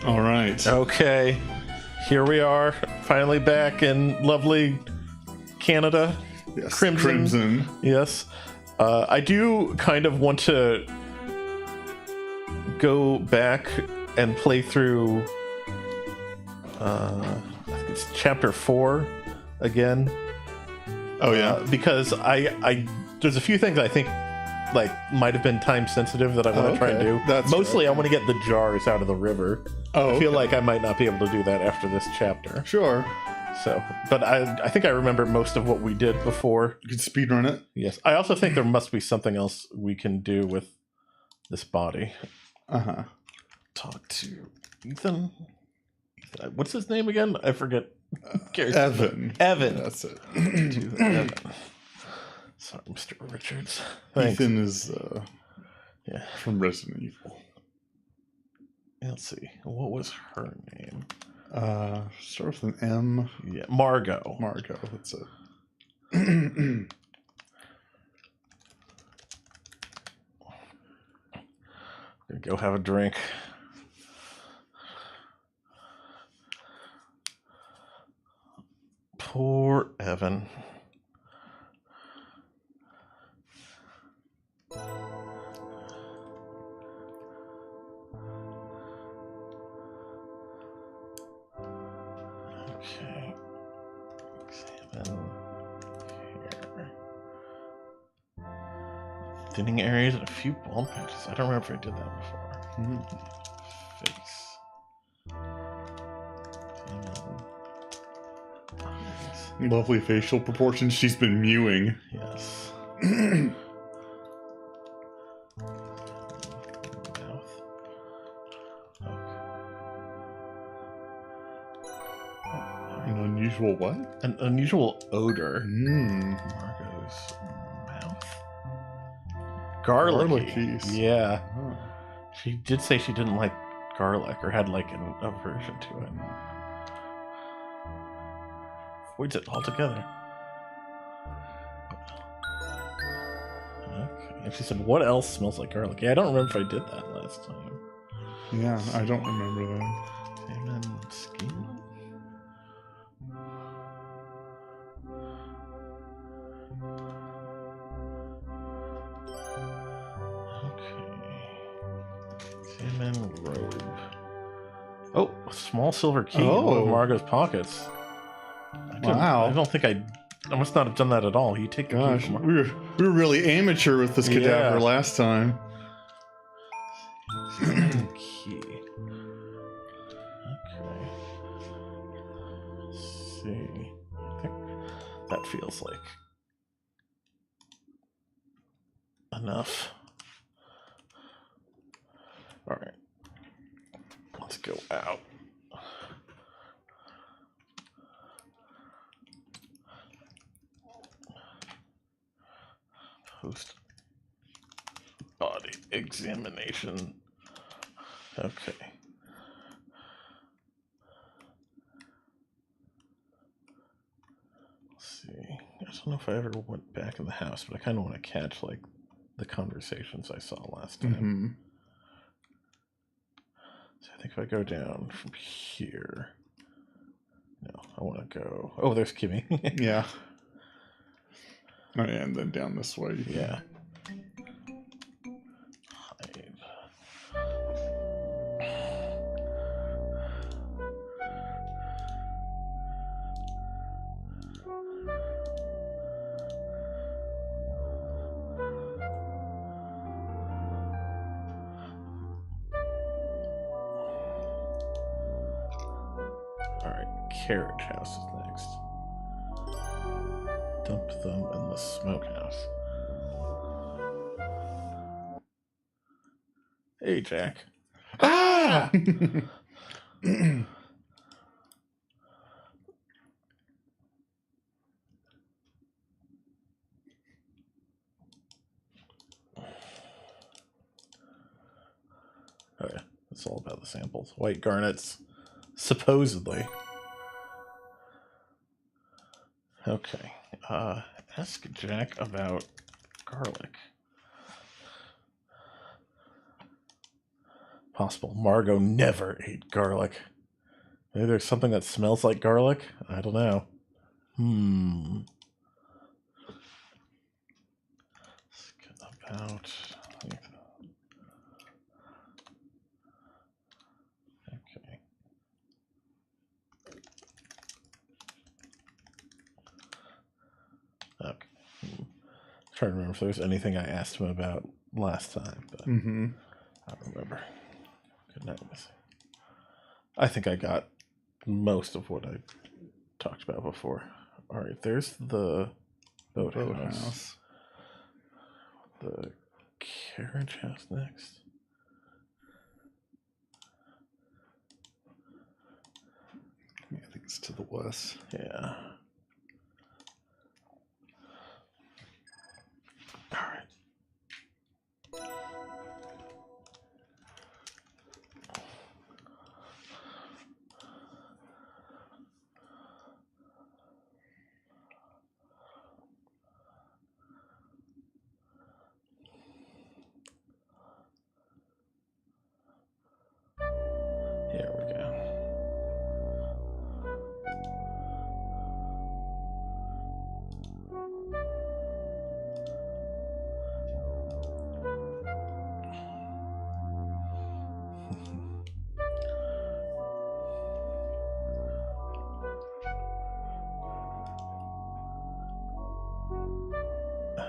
All right. Okay, here we are, finally back in lovely Canada. Yes. Crimson. Yes. I do kind of want to go back and play through I think it's chapter 4 again. Oh yeah. Because I there's a few things I think like might have been time sensitive that I want to try and do. That's Mostly I want to get the jars out of the river. Oh, I feel like I might not be able to do that after this chapter. Sure. So, but I think I remember most of what we did before. You could speedrun it. Yes. I also think there must be something else we can do with this body. Uh-huh. Talk to Ethan. What's his name again? I forget. Evan. Evan. That's it. To Evan. Sorry, Mr. Richards. Thanks. Ethan is Yeah. from Resident Evil. Let's see. What was her name? Starts with an M. Yeah, Margot. Margot. That's it. Gonna go have a drink. Poor Evan. Okay. Examine here. Thinning areas and a few bald patches. I don't remember if I did that before. Face. Examine. Lovely facial proportions. She's been mewing. Yes. Mouth. Okay. An unusual what? An unusual odor. Mmm. Margot's mouth. Garlicky. Garlicky. Yeah. Oh. She did say she didn't like garlic or had like an aversion to it. Avoids it altogether. Okay. And she said, what else smells like garlic? Yeah, I don't remember if I did that last time. Yeah, I don't remember that. Examine skin. Examine robe. Oh, a small silver key in one of Margot's pockets. Wow. I don't think I must not have done that at all. You take the key Gosh, from we were really amateur with this cadaver Yeah. last time. key. Okay. Let's see. I think that feels like enough. All right. Let's go out. Post body examination. Okay. Let's see. I don't know if I ever went back in the house, but I kind of want to catch like the conversations I saw last time. Mm-hmm. So I think if I go down from here. No, I want to go. Oh, there's Kimmy. Yeah. Oh, yeah, and then down this way. Yeah. Hide. Alright, carriage house is next. Dump them in the smokehouse. Hey, Jack. Ah! Oh yeah, it's all about the samples. White garnets, supposedly. Okay. Ask Jack about garlic. Possible. Margot never ate garlic. Maybe there's something that smells like garlic? I don't know. About... Okay. Okay. Trying to remember if there was anything I asked him about last time, but I don't remember. Good night, Missy. I think I got most of what I talked about before. All right, there's the boathouse. The carriage house next. Yeah, I think it's to the west. Yeah. All right. Here we go.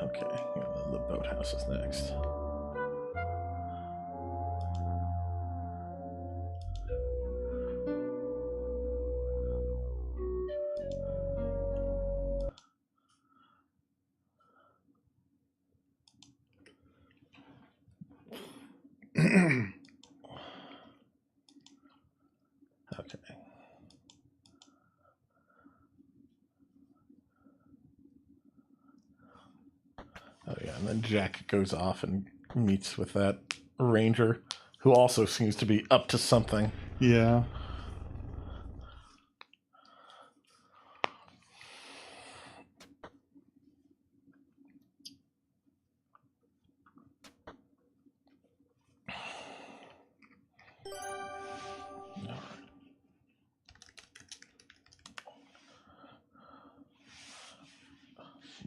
Okay, and then the boathouse is next. Okay. Oh yeah, and then Jack goes off and meets with that ranger, who also seems to be up to something. Yeah.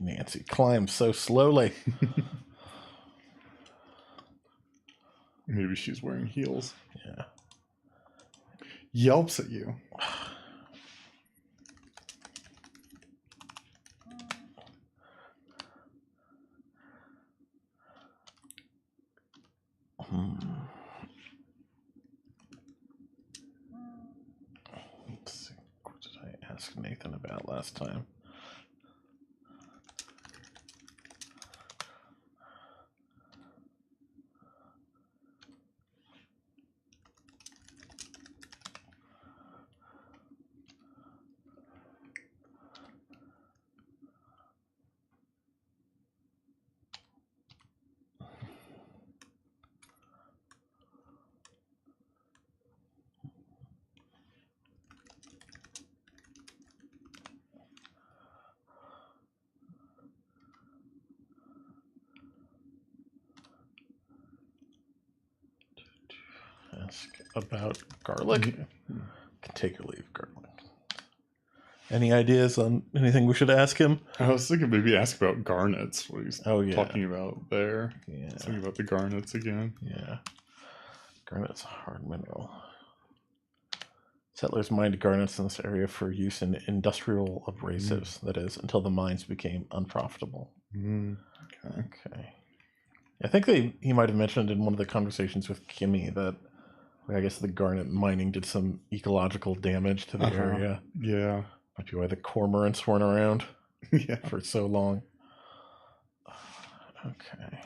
Nancy climbs so slowly. Maybe she's wearing heels. Yeah. Yelps at you. Let's see. What did I ask Nathan about last time? Ask about garlic. Can take or leave garlic. Any ideas on anything we should ask him? I was thinking maybe ask about garnets. What he's Yeah. talking about there. Yeah. Thinking about the garnets again. Yeah. Garnet's a hard mineral. Settlers mined garnets in this area for use in industrial abrasives, that is, until the mines became unprofitable. Okay. I think he might have mentioned in one of the conversations with Kimmy that I guess the garnet mining did some ecological damage to the area. Yeah. Might be why the cormorants weren't around for so long. Okay.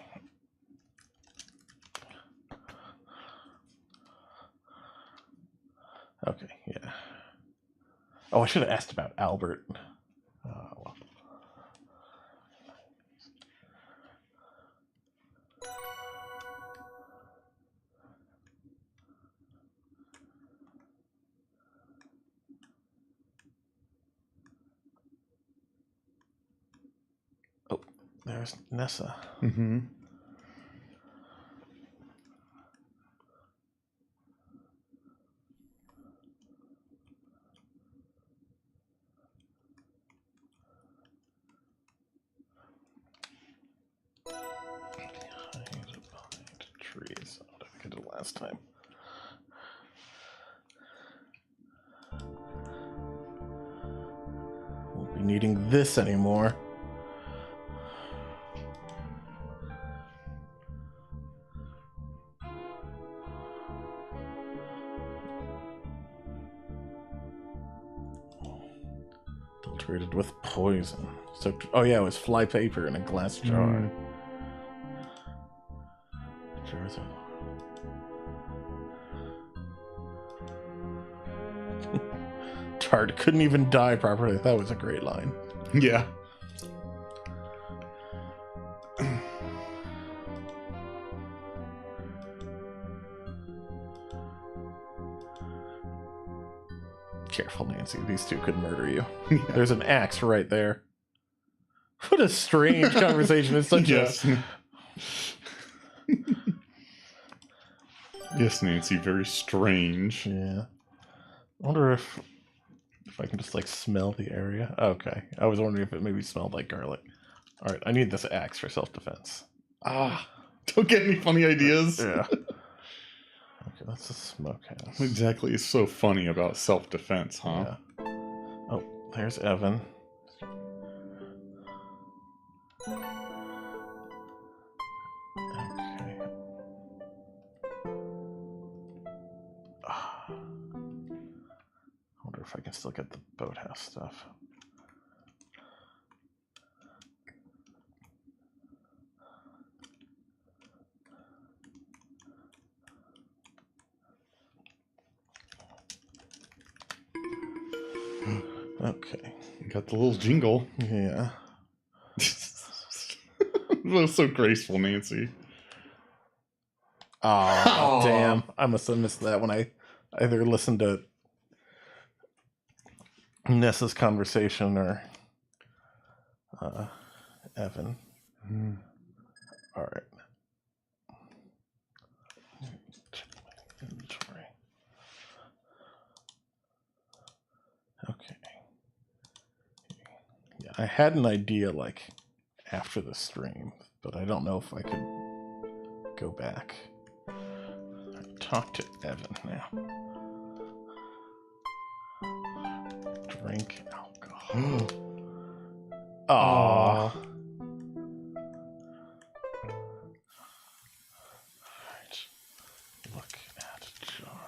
Okay, yeah. Oh, I should have asked about Albert. Well. Oh, there's Nessa. trees. What I did last time. Won't be needing this anymore. Adulterated with poison. So, oh yeah, it was fly paper in a glass jar. Jars of... Tart couldn't even die properly. That was a great line. Yeah. Careful, Nancy. These two could murder you. There's an axe right there. What a strange conversation. It's such Yes. Yes, Nancy. Very strange. Yeah. I wonder if I can just, like, smell the area. Okay. I was wondering if it maybe smelled like garlic. Alright, I need this axe for self-defense. Ah. Don't get any funny ideas. Yeah. Okay, that's a smokehouse. What exactly is so funny about self-defense, huh? Yeah. Oh, there's Evan. Okay. I wonder if I can still get the boathouse stuff. Okay. Got the little jingle. Yeah. That was so graceful, Nancy. Oh, damn. I must have missed that when I either listened to Nessa's conversation or Evan. All right. Check my inventory. Okay. Yeah, I had an idea like after the stream, but I don't know if I could go back. Talk to Evan now. Drink alcohol. Aww. Alright. Look at jar.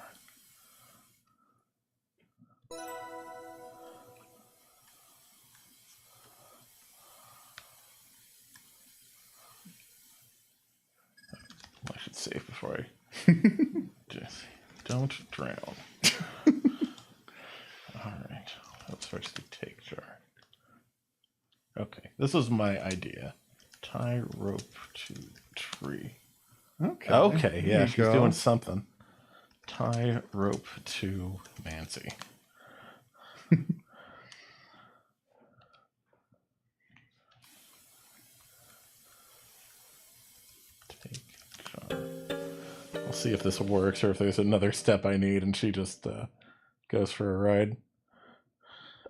I should save before I just don't drown. Alright. Let's first do take jar. Okay. This is my idea. Tie rope to tree. Okay. Okay, There yeah, you she's go. doing something. Tie rope to Nancy. Take jar. We'll see if this works or if there's another step I need and she just goes for a ride.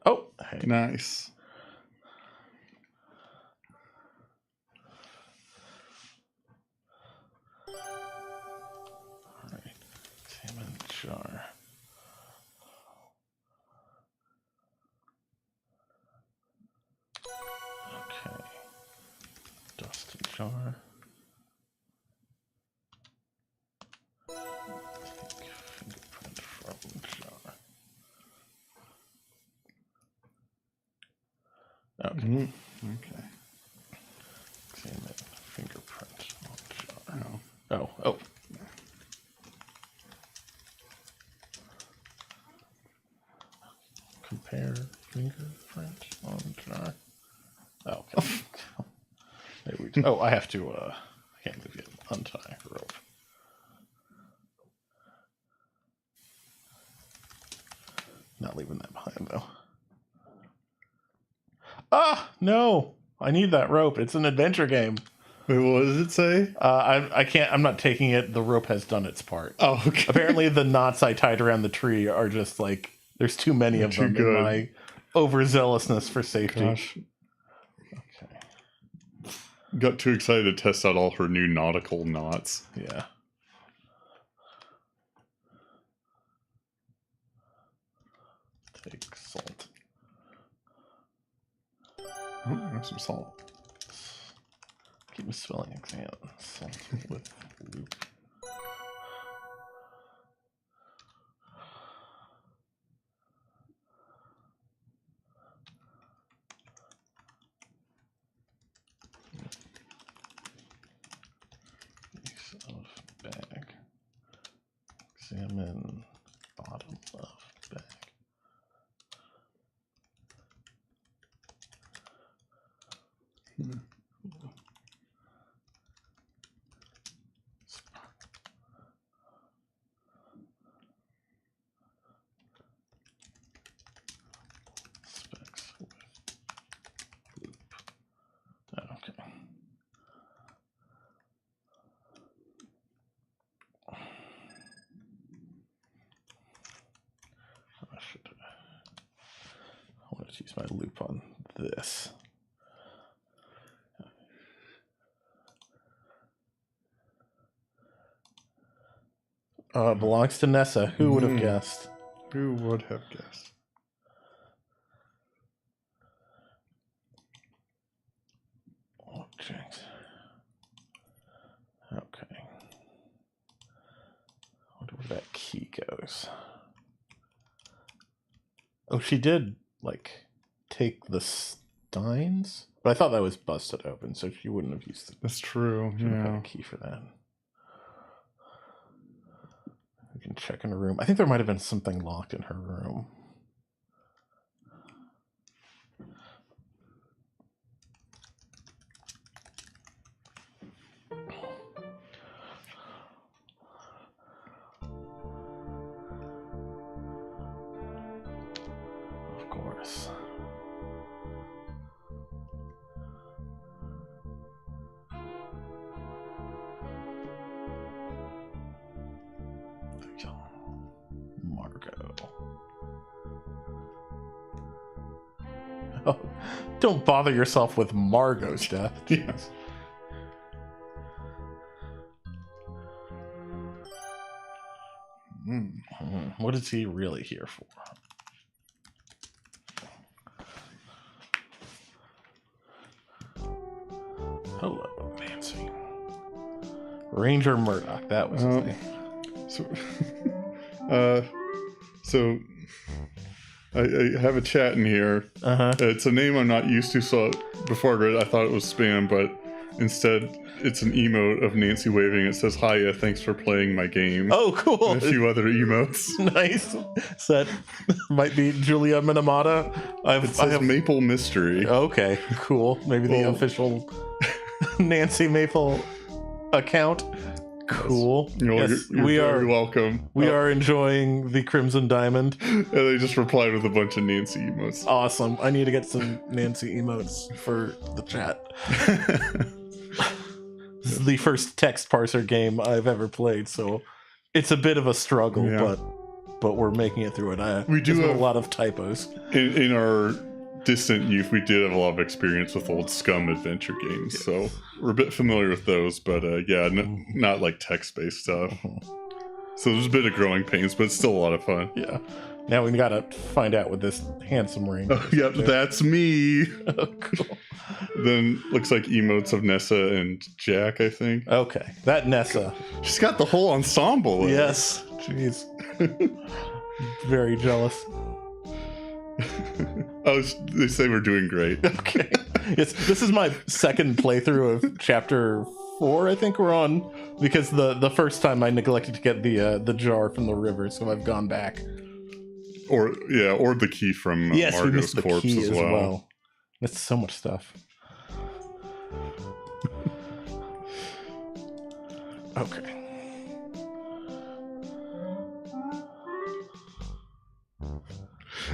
Oh, hey. Nice. Alright. Salmon jar. Okay. Dust jar. Take fingerprint from jar. Okay. Okay. Examine fingerprint on jar. Oh. Oh. Compare fingerprint on jar. Oh, okay. Maybe we oh, I have to, I can't leave yet. Untie rope. Not leaving that behind, though. Ah, no! I need that rope. It's an adventure game. Wait, what does it say? I can't, I'm not taking it. The rope has done its part. Oh, okay. Apparently the knots I tied around the tree are just like, there's too many of Too them good. in my overzealousness for safety. Gosh. Okay. Got too excited to test out all her new nautical knots. Yeah. take salt. Oh, there's some salt. Keep spelling exam. Salt with loop. Piece of bag. Examine bottom of bag. Specs with loop. Okay. I wanted to use my loop on this. Belongs to Nessa. Who would have guessed? Who would have guessed? Object. Okay. I wonder where that key goes. Oh, she did, like, take the steins? But I thought that was busted open, so she wouldn't have used it. That's true. She would have had Yeah. a key for that. We can check in her room. I think there might have been something locked in her room. Of course. Margot. Oh, don't bother yourself with Margot's death. Yes. What is he really here for? Hello, Nancy. Ranger Murdoch, that was his name. So I have a chat in here. It's a name I'm not used to, so before I read it, I thought it was spam, but instead it's an emote of Nancy waving. It says, "Hiya, thanks for playing my game." Oh, cool. And a few other emotes. Nice. So that might be Julia Minamata. It says Maple Mystery. Okay, cool. Maybe the official Nancy Maple account. Cool. Yes, you're very welcome. We are enjoying the Crimson Diamond. And they just replied with a bunch of Nancy emotes. Awesome. I need to get some Nancy emotes for the chat. This is the first text parser game I've ever played, so it's a bit of a struggle, but we're making it through it. We do have a lot of typos. In our distant youth, we did have a lot of experience with old Scum adventure games, so we're a bit familiar with those, but not like text-based stuff. So there's a bit of growing pains, but it's still a lot of fun. Yeah. Now we gotta find out what this handsome ring. Oh, yep, that's me. Oh, cool. Then looks like emotes of Nessa and Jack, I think. Okay, that Nessa. She's got the whole ensemble. Yes. Jeez. Very jealous. Oh, they say we're doing great. Okay. Yes, this is my second playthrough of chapter 4. I think we're on, because the first time I neglected to get the jar from the river, so I've gone back. Or the key from Margot's corpse as well. That's so much stuff. Okay.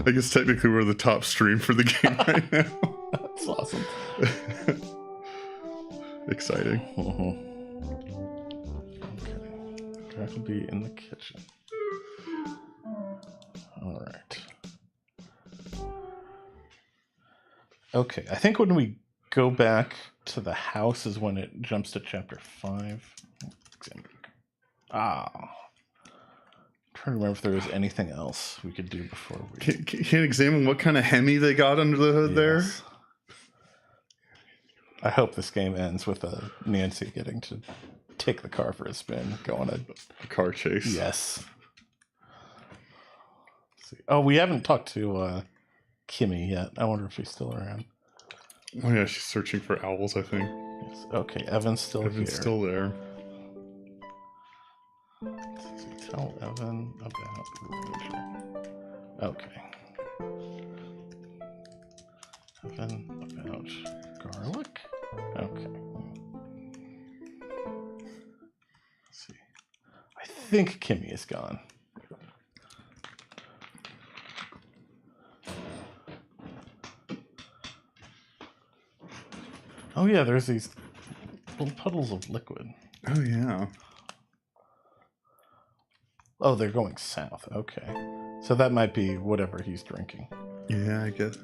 I guess technically we're the top stream for the game right now. That's awesome. Exciting. Okay. Got to be in the kitchen. All right. Okay, I think when we go back to the house is when it jumps to chapter 5. trying to remember if there was anything else we could do before we can examine what kind of Hemi they got under the hood there. I hope this game ends with Nancy getting to take the car for a spin, go on a car chase. Yes. Let's see. Oh, we haven't talked to Kimmy yet. I wonder if she's still around. Oh yeah, she's searching for owls, I think. Yes. Okay, Evan's still here. Still there. Tell Evan about Richard. Okay. Evan about garlic? Okay. Let's see. I think Kimmy is gone. Oh yeah, there's these little puddles of liquid. Oh yeah. Oh, they're going south. Okay. So that might be whatever he's drinking. Yeah, I guess.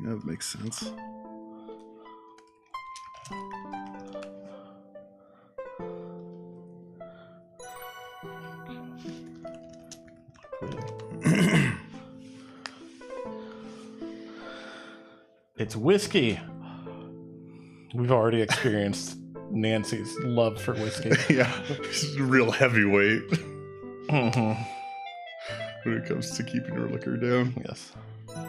Yeah, that makes sense. It's whiskey. We've already experienced Nancy's love for whiskey. Yeah, she's a real heavyweight. Mm-hmm. When it comes to keeping her liquor down. Yes. Okay.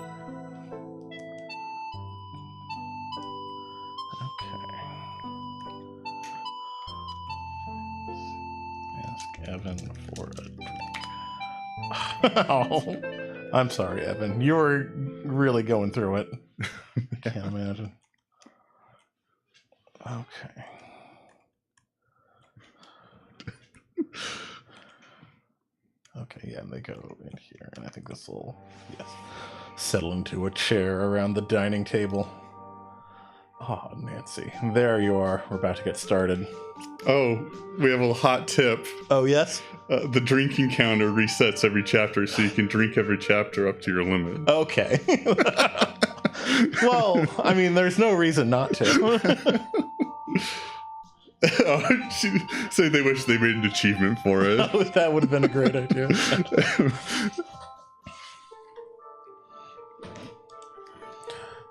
Ask Evan for a drink. Oh, I'm sorry, Evan. You're really going through it. I can't imagine. Okay. Okay, yeah, and they go in here, and I think this will, yes, settle into a chair around the dining table. Oh, Nancy, there you are. We're about to get started. Oh, we have a hot tip. Oh, yes? The drinking counter resets every chapter, so you can drink every chapter up to your limit. Okay. Well, I mean, there's no reason not to. She say they wish they made an achievement for it. Oh, that would have been a great idea.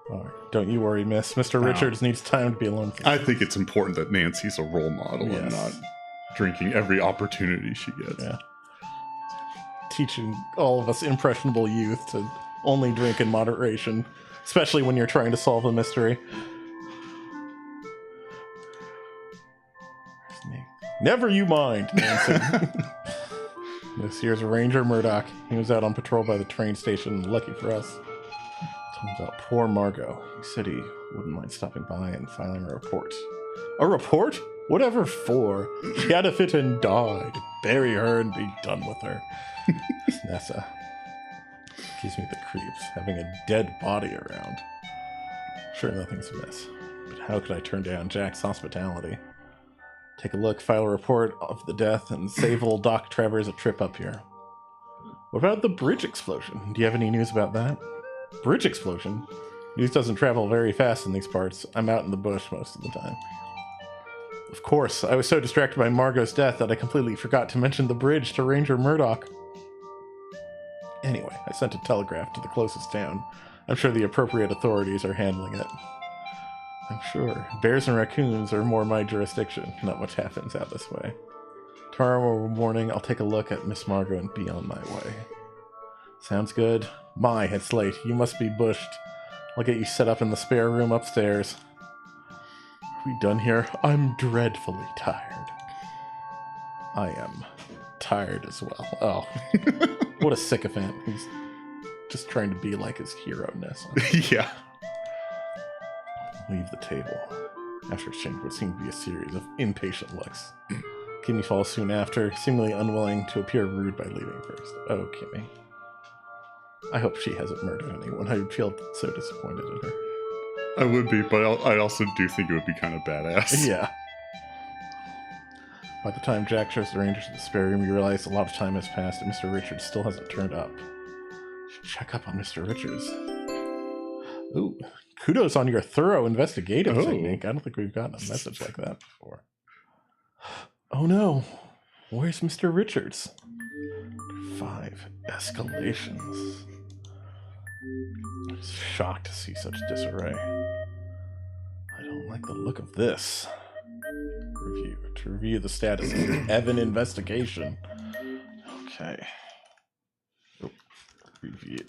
All right. Don't you worry, miss. Mr. Richards needs time to be alone. I think it's important that Nancy's a role model Yes. and not drinking every opportunity she gets. Yeah. Teaching all of us impressionable youth to only drink in moderation, especially when you're trying to solve a mystery. Never you mind, Nancy. This here's Ranger Murdoch. He was out on patrol by the train station. Lucky for us. Told him about poor Margot. He said he wouldn't mind stopping by and filing a report. A report? Whatever for? She had a fit and died. Bury her and be done with her. Nessa. Gives me the creeps, having a dead body around. Sure, nothing's amiss. But how could I turn down Jack's hospitality? Take a look, file a report of the death, and save old Doc Travers a trip up here. What about the bridge explosion? Do you have any news about that? Bridge explosion? News doesn't travel very fast in these parts. I'm out in the bush most of the time. Of course, I was so distracted by Margot's death that I completely forgot to mention the bridge to Ranger Murdoch. Anyway, I sent a telegraph to the closest town. I'm sure the appropriate authorities are handling it. I'm sure. Bears and raccoons are more my jurisdiction. Not much happens out this way. Tomorrow morning, I'll take a look at Miss Margot and be on my way. Sounds good. My, it's late. You must be bushed. I'll get you set up in the spare room upstairs. Are we done here? I'm dreadfully tired. I am tired as well. Oh. What a sycophant. He's just trying to be like his hero-ness. Yeah. Leave the table. After exchanging what seemed to be a series of impatient looks. Kimmy falls soon after, seemingly unwilling to appear rude by leaving first. Oh, Kimmy. I hope she hasn't murdered anyone. I would feel so disappointed in her. I would be, but I also do think it would be kind of badass. Yeah. By the time Jack shows the Rangers to the spare room, you realize a lot of time has passed and Mr. Richards still hasn't turned up. You should check up on Mr. Richards. Ooh, kudos on your thorough investigative technique. I don't think we've gotten a message like that before. Oh no, where's Mr. Richards? 5. Escalations. I'm shocked to see such disarray. I don't like the look of this. To review the status of your Evan investigation. Okay. Oh, review.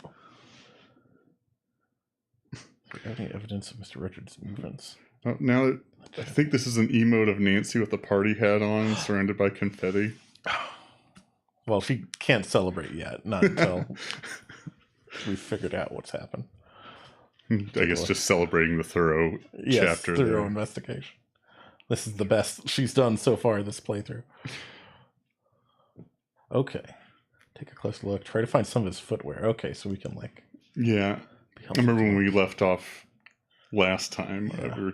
Is there any evidence of Mr. Richards' movements? Now that I think this is an emote of Nancy with a party hat on, surrounded by confetti. Well, she can't celebrate yet. Not until we figured out what's happened. I guess just celebrating the thorough chapter. Thorough investigation. This is the best she's done so far this playthrough. Okay. Take a close look. Try to find some of his footwear. Okay, so we can like... Yeah. I remember when we left off last time, we were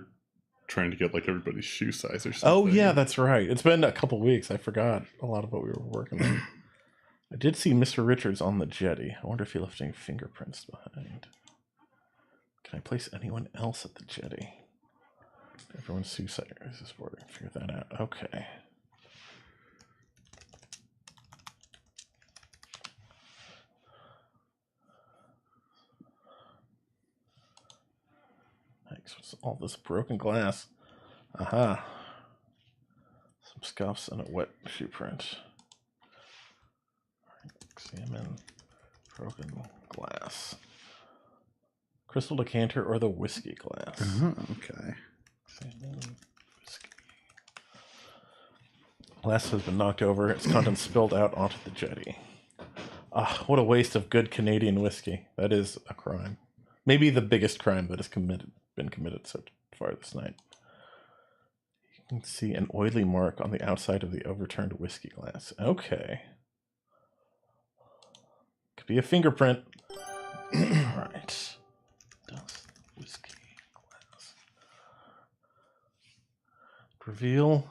trying to get like everybody's shoe size or something. Oh, yeah, that's right. It's been a couple weeks. I forgot a lot of what we were working on. I did see Mr. Richards on the jetty. I wonder if he left any fingerprints behind. Can I place anyone else at the jetty? Everyone's suicide is boarding. Figure that out. Okay. Thanks. What's all this broken glass? Aha. Some scuffs and a wet shoe print. Examine broken glass. Crystal decanter or the whiskey glass? Okay. Whiskey. Glass has been knocked over. Its contents spilled out onto the jetty. Ah, what a waste of good Canadian whiskey. That is a crime. Maybe the biggest crime that has been committed so far this night. You can see an oily mark on the outside of the overturned whiskey glass. Okay. Could be a fingerprint. All right. Dust whiskey glass. Reveal.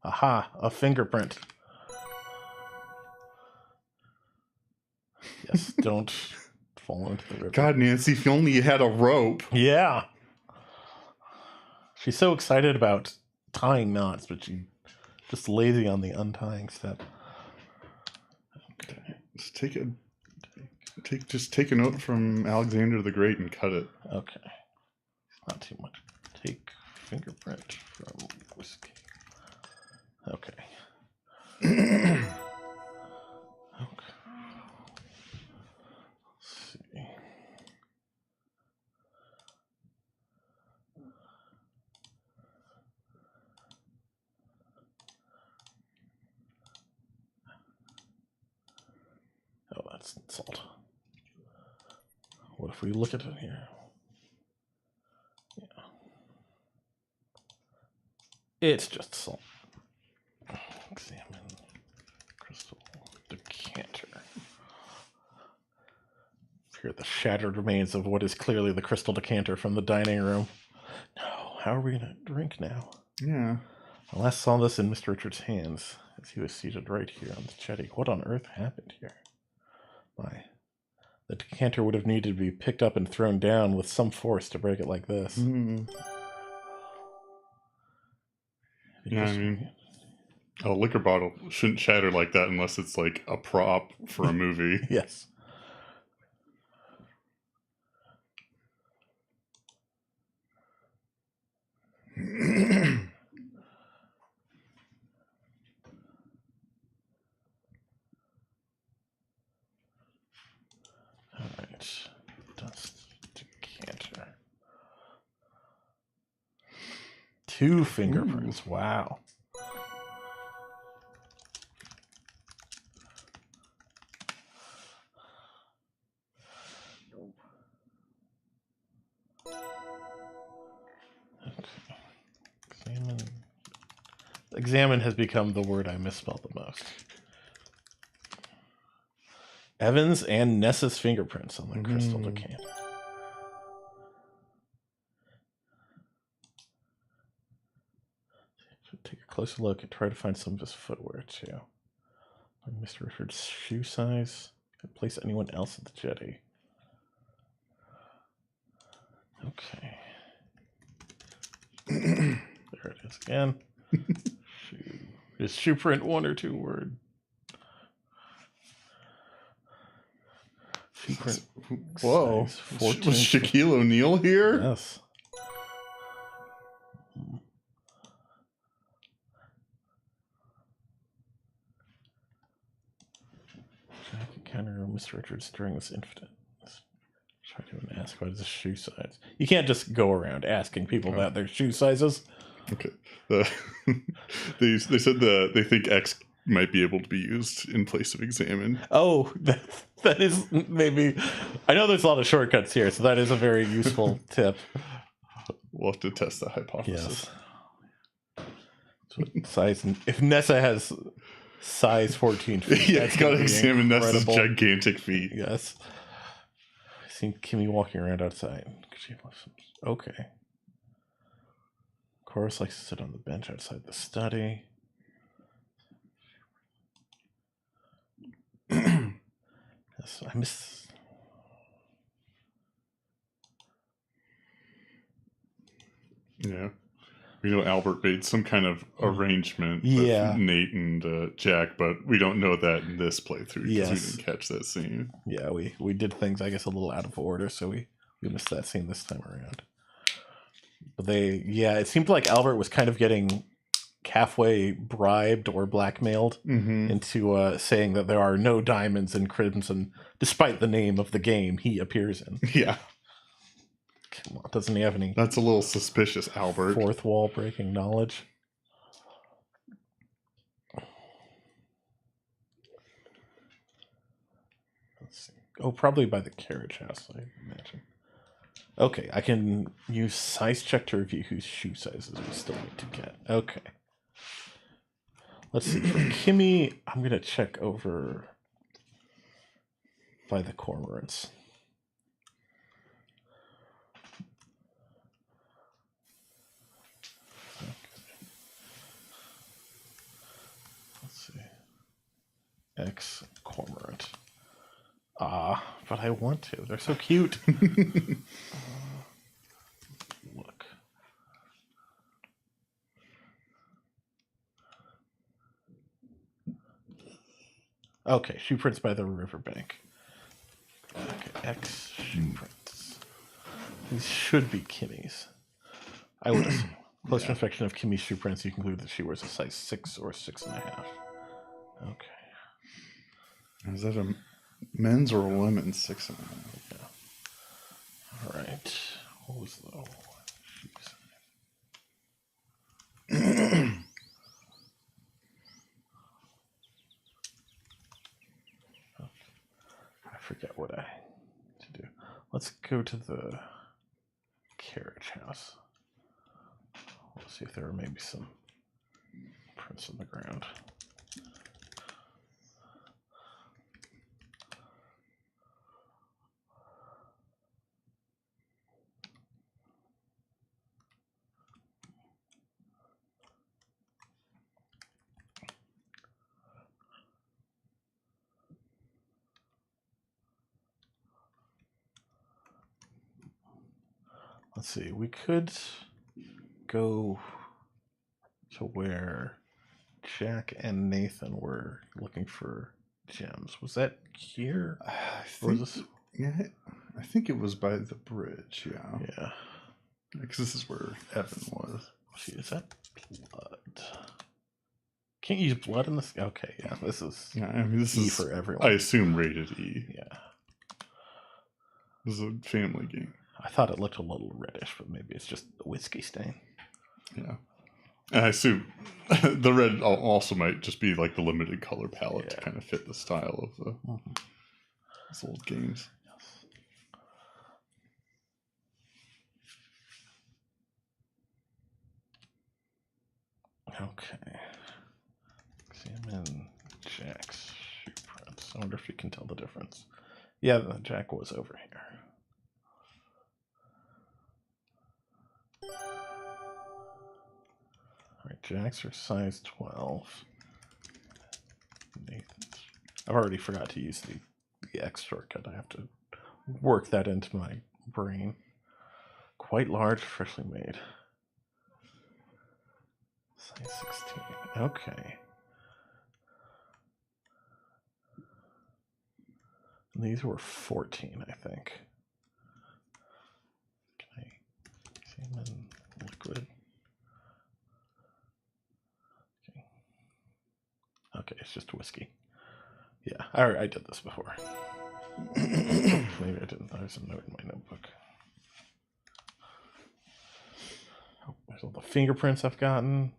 Aha, a fingerprint. Yes, don't fall into the river. God, Nancy, if only you had a rope. Yeah. She's so excited about tying knots, but she's just lazy on the untying step. Okay. Just take a note from Alexander the Great and cut it. Okay. Not too much. Take fingerprint from whiskey. Okay. Okay. Let's see. Oh, that's salt. What if we look at it here? Yeah. It's just salt. Examine crystal decanter. Here are the shattered remains of what is clearly the crystal decanter from the dining room. No, how are we going to drink now? Yeah. I last saw this in Mr. Richards' hands as he was seated right here on the jetty. What on earth happened here? Why? The decanter would have needed to be picked up and thrown down with some force to break it like this. Yeah, I mean, a liquor bottle shouldn't shatter like that unless it's like a prop for a movie. Yes. All right. Dust decanter. 2 fingerprints. Ooh. Wow. Okay. Examine has become the word I misspelled the most. Evans and Nessa's fingerprints on the crystal decanter. Take a closer look and try to find some of his footwear too. Mr. Richards' shoe size. Can I place anyone else at the jetty? Okay. There it is again. Is shoe print 1 or 2 word? Whoa. Was Shaquille O'Neal here? Yes. Jack encountered Mr. Richards during this incident. Try to ask what is his shoe size. You can't just go around asking people about their shoe sizes. Okay. They said they think X might be able to be used in place of examine. Oh, that is maybe. I know there's a lot of shortcuts here, so that is a very useful tip. We'll have to test that hypothesis. Yes. So size. If Nessa has size 14 feet, yeah, it's got to examine Nessa's gigantic feet. Yes. I've seen Kimmy walking around outside. Okay. Chorus likes to sit on the bench outside the study. Yes, I miss. Yeah. We know Albert made some kind of arrangement with Nate and Jack, but we don't know that in this playthrough because we didn't catch that scene. Yeah, we did things, I guess, a little out of order, so we missed that scene this time around. But it seemed like Albert was kind of getting halfway bribed or blackmailed into saying that there are no diamonds in Crimson, despite the name of the game he appears in. Yeah. Come on, doesn't he have any? That's a little suspicious, Albert. Fourth wall breaking knowledge. Let's see. Oh, probably by the carriage house, I imagine. Okay, I can use size check to review whose shoe sizes we still need to get. Okay. Let's see. For Kimmy, I'm going to check over by the cormorants. Okay. Let's see. X cormorant. But I want to. They're so cute. Look. Okay, shoe prints by the riverbank. Okay, X shoe prints. These should be Kimmy's. I would assume. Closer inspection of Kimmy's shoe prints, you conclude that she wears a size 6 or 6.5. Okay. Is that a men's or a women's 6.5? Yeah. All right. What was the I forget what I to do. Let's go to the carriage house. We'll see if there are maybe some prints on the ground. Let's see, we could go to where Jack and Nathan were looking for gems. Was that here? I think it was by the bridge, yeah. Yeah. Because this is where Evan was. See, is that blood? Can't use blood in this? Okay, yeah, this is this E is for everyone. I assume rated E. Yeah. This is a family game. I thought it looked a little reddish, but maybe it's just the whiskey stain. Yeah. And I assume the red also might just be like the limited color palette to kind of fit the style of the these old games. Yes. Okay. Examine Jack's shoe prints. I wonder if you can tell the difference. Yeah, Jack was over here. Alright, Jack's are size 12. Nathan's. I've already forgot to use the X shortcut. I have to work that into my brain. Quite large, freshly made. Size 16. Okay. And these were 14, I think. Can I examine liquid? Okay, it's just whiskey. Yeah, I did this before. Maybe I didn't. There's a note in my notebook. Oh, there's all the fingerprints I've gotten.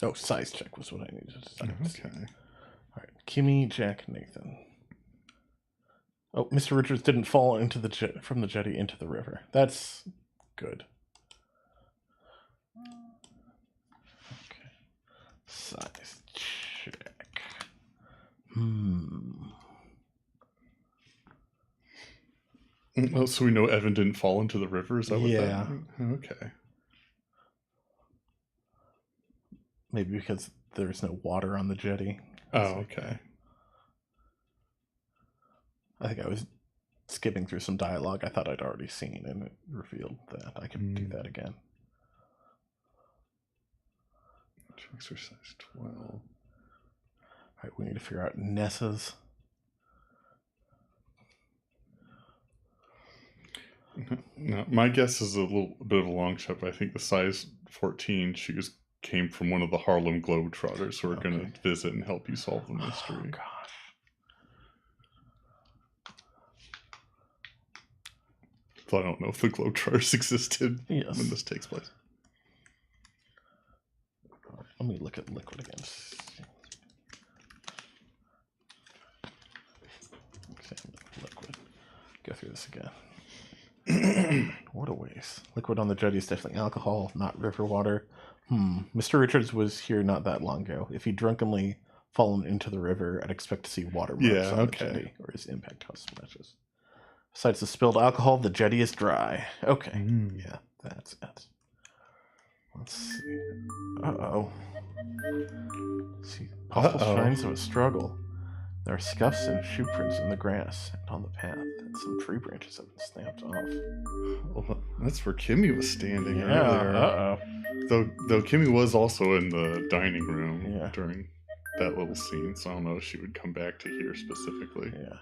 Oh, size check was what I needed to decide. Okay. All right, Kimmy, Jack, Nathan. Oh, Mr. Richards didn't fall into from the jetty into the river. That's good. Okay. Size check. Oh, so we know Evan didn't fall into the river? Is that what Yeah. that? Okay. Maybe because there's no water on the jetty. Oh, okay. I think I was skipping through some dialogue I thought I'd already seen, and it revealed that I could do that again. Exercise 12. All right, we need to figure out Nessa's. No, my guess is a little bit of a long shot, but I think the size 14 shoes came from one of the Harlem Globetrotters who are going to visit and help you solve the mystery. Oh, gosh. So I don't know if the Globetrotters existed when this takes place. Let me look at liquid again. Examine liquid. Go through this again. What a waste. Liquid on the jetty is definitely alcohol, not river water. Mr. Richards was here not that long ago. If he'd drunkenly fallen into the river, I'd expect to see water marks on the jetty or his impact house splashes. Besides the spilled alcohol, the jetty is dry. Okay. Yeah, that's it. Let's see. Uh-oh. See, possible signs of a struggle. There are scuffs and shoe prints in the grass and on the path, and some tree branches have been snapped off. Well, that's where Kimmy was standing earlier. Uh-oh. Though Kimmy was also in the dining room during that little scene, so I don't know if she would come back to here specifically. Yeah.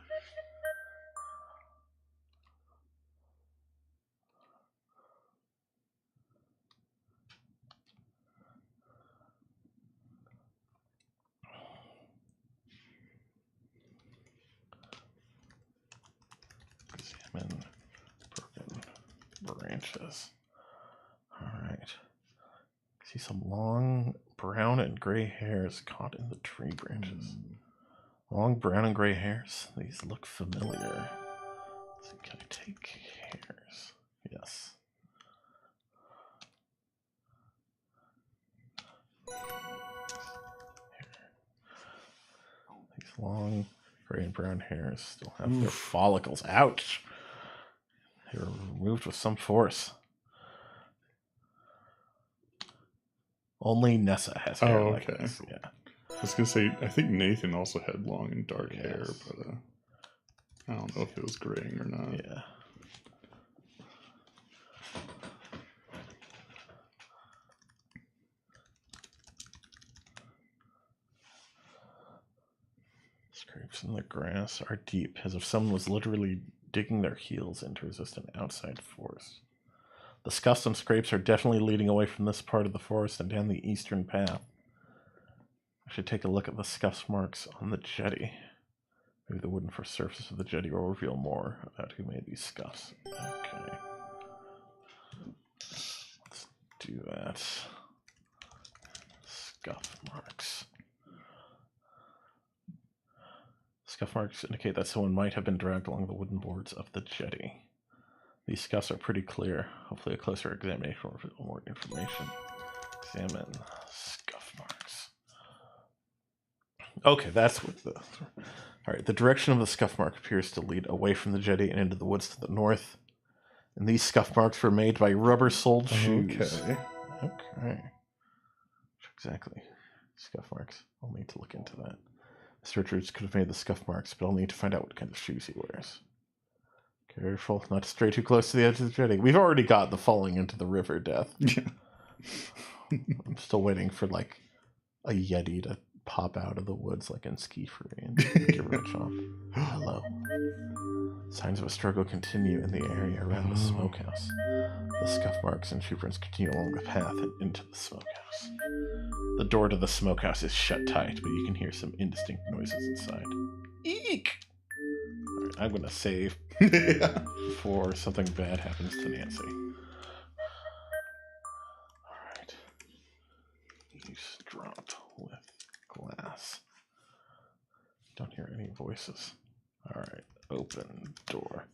Examine broken branches. All right. See some long brown and gray hairs caught in the tree branches. Long brown and gray hairs. These look familiar. Let's see, can I take hairs? Yes. These long gray and brown hairs still have their follicles. Ouch! They were removed with some force. Only Nessa has hair like this. Yeah. I was gonna say, I think Nathan also had long and dark hair, but I don't know if it was graying or not. Yeah. Scrapes in the grass are deep, as if someone was literally digging their heels in to resist an outside force. The scuffs and scrapes are definitely leading away from this part of the forest and down the eastern path. I should take a look at the scuff marks on the jetty. Maybe the wooden first surface of the jetty will reveal more about who made these scuffs. Okay. Let's do that. Scuff marks. Scuff marks indicate that someone might have been dragged along the wooden boards of the jetty. These scuffs are pretty clear. Hopefully a closer examination will reveal more information. Examine scuff marks. Okay, that's what the... Alright, the direction of the scuff mark appears to lead away from the jetty and into the woods to the north. And these scuff marks were made by rubber-soled shoes. Okay. Exactly. Scuff marks. I'll need to look into that. Mr. Richards could have made the scuff marks, but I'll need to find out what kind of shoes he wears. Careful not to stray too close to the edge of the jetty. We've already got the falling into the river death. Yeah. I'm still waiting for, like, a Yeti to pop out of the woods like in Ski Free and get rich off. Hello. Signs of a struggle continue in the area around the smokehouse. The scuff marks and shoe prints continue along the path and into the smokehouse. The door to the smokehouse is shut tight, but you can hear some indistinct noises inside. Eek! Alright, I'm gonna save before something bad happens to Nancy. Alright. Eavesdrop with glass. Don't hear any voices. Alright, open door.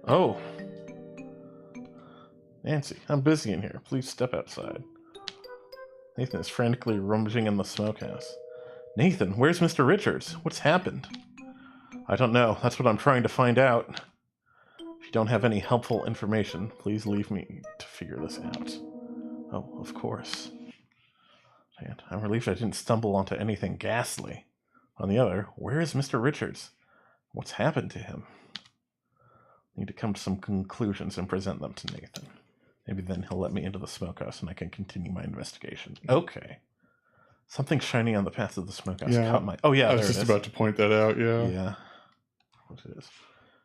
Oh. Nancy, I'm busy in here. Please step outside. Nathan is frantically rummaging in the smokehouse. Nathan, where's Mr. Richards? What's happened? I don't know. That's what I'm trying to find out. If you don't have any helpful information, please leave me to figure this out. Oh, of course. Man, I'm relieved I didn't stumble onto anything ghastly. On the other, where is Mr. Richards? What's happened to him? I need to come to some conclusions and present them to Nathan. Maybe then he'll let me into the smokehouse and I can continue my investigation. Okay. Something shiny on the path of the smokehouse caught my... Oh, yeah, I was just about to point that out, yeah. Yeah. What is?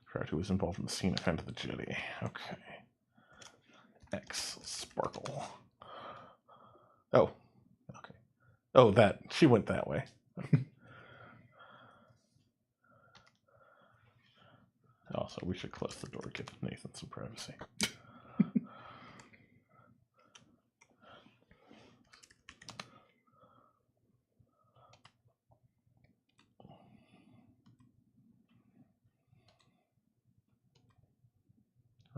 Crowd who was involved in the scene offended the jetty. Okay. X Sparkle. Oh. Okay. Oh, that. She went that way. Okay. Also, we should close the door, give Nathan some privacy.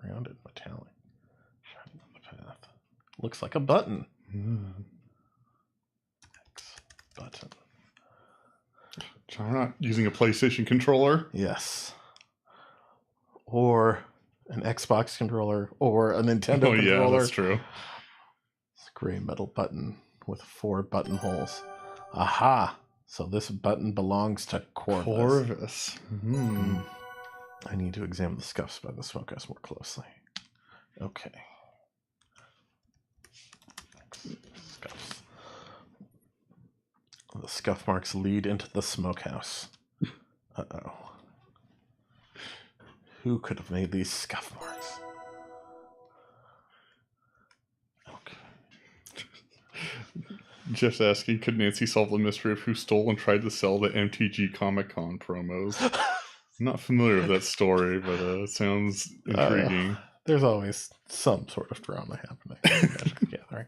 Rounded metallic. Shining on the path. Looks like a button. X button. So we're not using a PlayStation controller? Yes. Or an Xbox controller, or a Nintendo controller. Oh, yeah, that's true. It's a gray metal button with 4 buttonholes. Aha! So this button belongs to Corvus. Corvus. I need to examine the scuffs by the smokehouse more closely. Okay. Scuffs. The scuff marks lead into the smokehouse. Uh-oh. Who could have made these scuff marks? Okay. Just asking, could Nancy solve the mystery of who stole and tried to sell the MTG Comic-Con promos? I'm not familiar with that story, but it sounds intriguing. There's always some sort of drama happening in Magic the Gathering.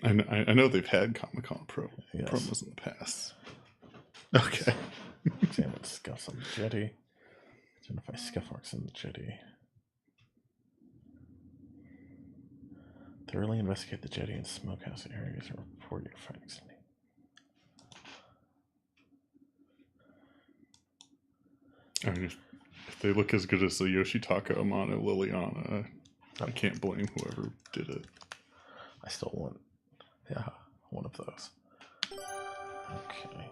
I know they've had Comic-Con promos in the past. Okay. Examine scuffs on the jetty. Identify scuff marks in the jetty. Thoroughly investigate the jetty and smokehouse areas and report your findings to me. I mean, if they look as good as the Yoshitaka Amano Liliana, I can't blame whoever did it. I still want, one of those. Okay.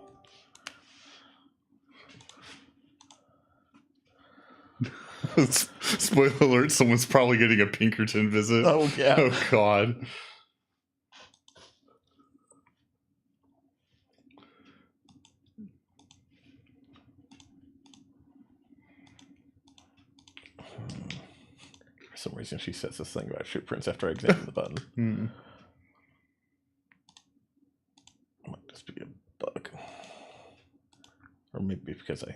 Spoiler alert, someone's probably getting a Pinkerton visit. Oh, yeah. Oh, God. some reason she says this thing about shoe prints after I examine the button. Might just be a bug. Or maybe because I...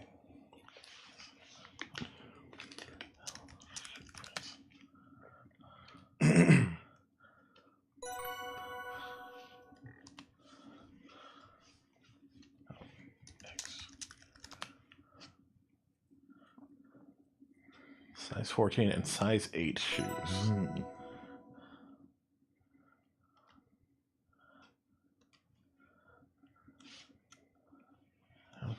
Size 14 and size 8 shoes. Okay.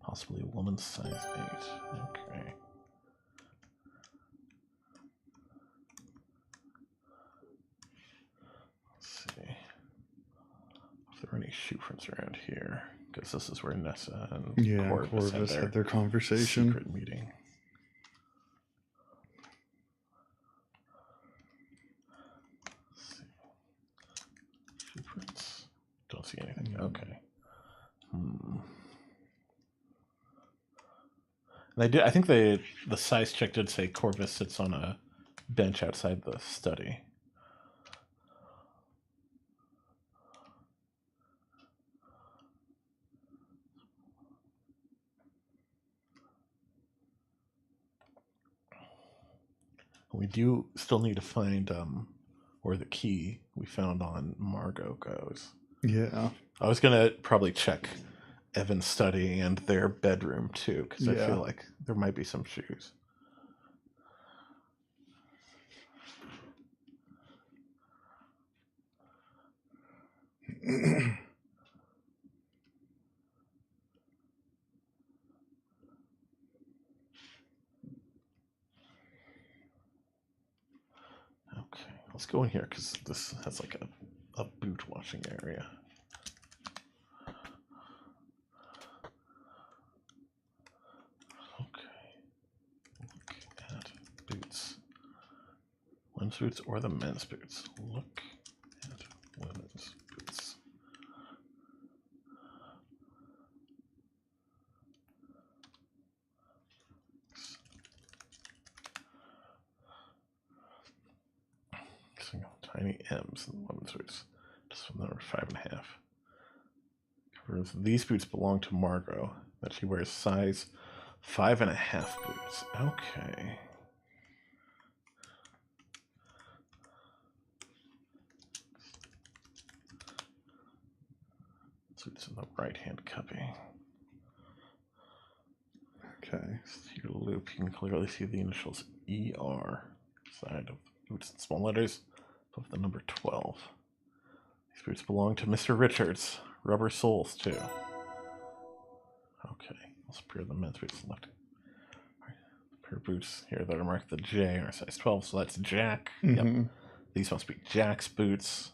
Possibly a woman's size 8. Okay. Let's see if there are any shoe prints around here, because this is where Nessa and Corvus had their conversation. Secret meeting. Let's see. Shoe prints. Don't see anything. Okay. I think the size check did say Corvus sits on a bench outside the study. We do still need to find where the key we found on Margot goes. Yeah. I was going to probably check Evan's study and their bedroom too, because I feel like there might be some shoes. Okay, let's go in here because this has like a boot washing area. Women's boots or the men's boots? Look at women's boots. Single tiny M's in the women's boots. Just from number 5.5. These boots belong to Margot. That she wears size 5.5 boots. Okay. It's in the right-hand copy. Okay. Your loop, you can clearly see the initials ER side of the boots in small letters above the number 12. These boots belong to Mr. Richards. Rubber soles, too. Okay, let's pair the men's boots left. Right. A pair of boots here that are marked the J are size 12, so that's Jack. Yep. These must be Jack's boots.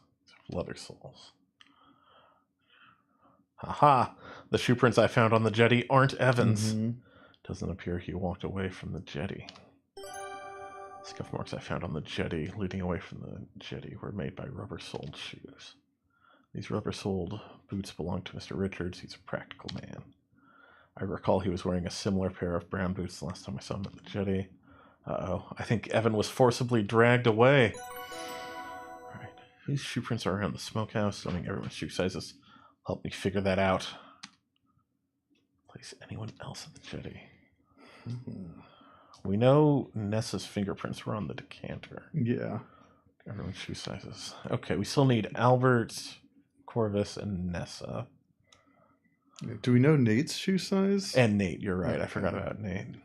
Leather soles. Haha! The shoe prints I found on the jetty aren't Evan's. Doesn't appear he walked away from the jetty. Scuff marks I found on the jetty leading away from the jetty were made by rubber-soled shoes. These rubber-soled boots belong to Mr. Richards. He's a practical man. I recall he was wearing a similar pair of brown boots the last time I saw him at the jetty. Uh-oh. I think Evan was forcibly dragged away. Alright. These shoe prints are around the smokehouse, knowing everyone's shoe sizes. Help me figure that out. Place anyone else at the jetty. We know Nessa's fingerprints were on the decanter. Yeah. Everyone's shoe sizes. Okay, we still need Albert, Corvus, and Nessa. Do we know Nate's shoe size? And Nate, you're right. Okay. I forgot about Nate.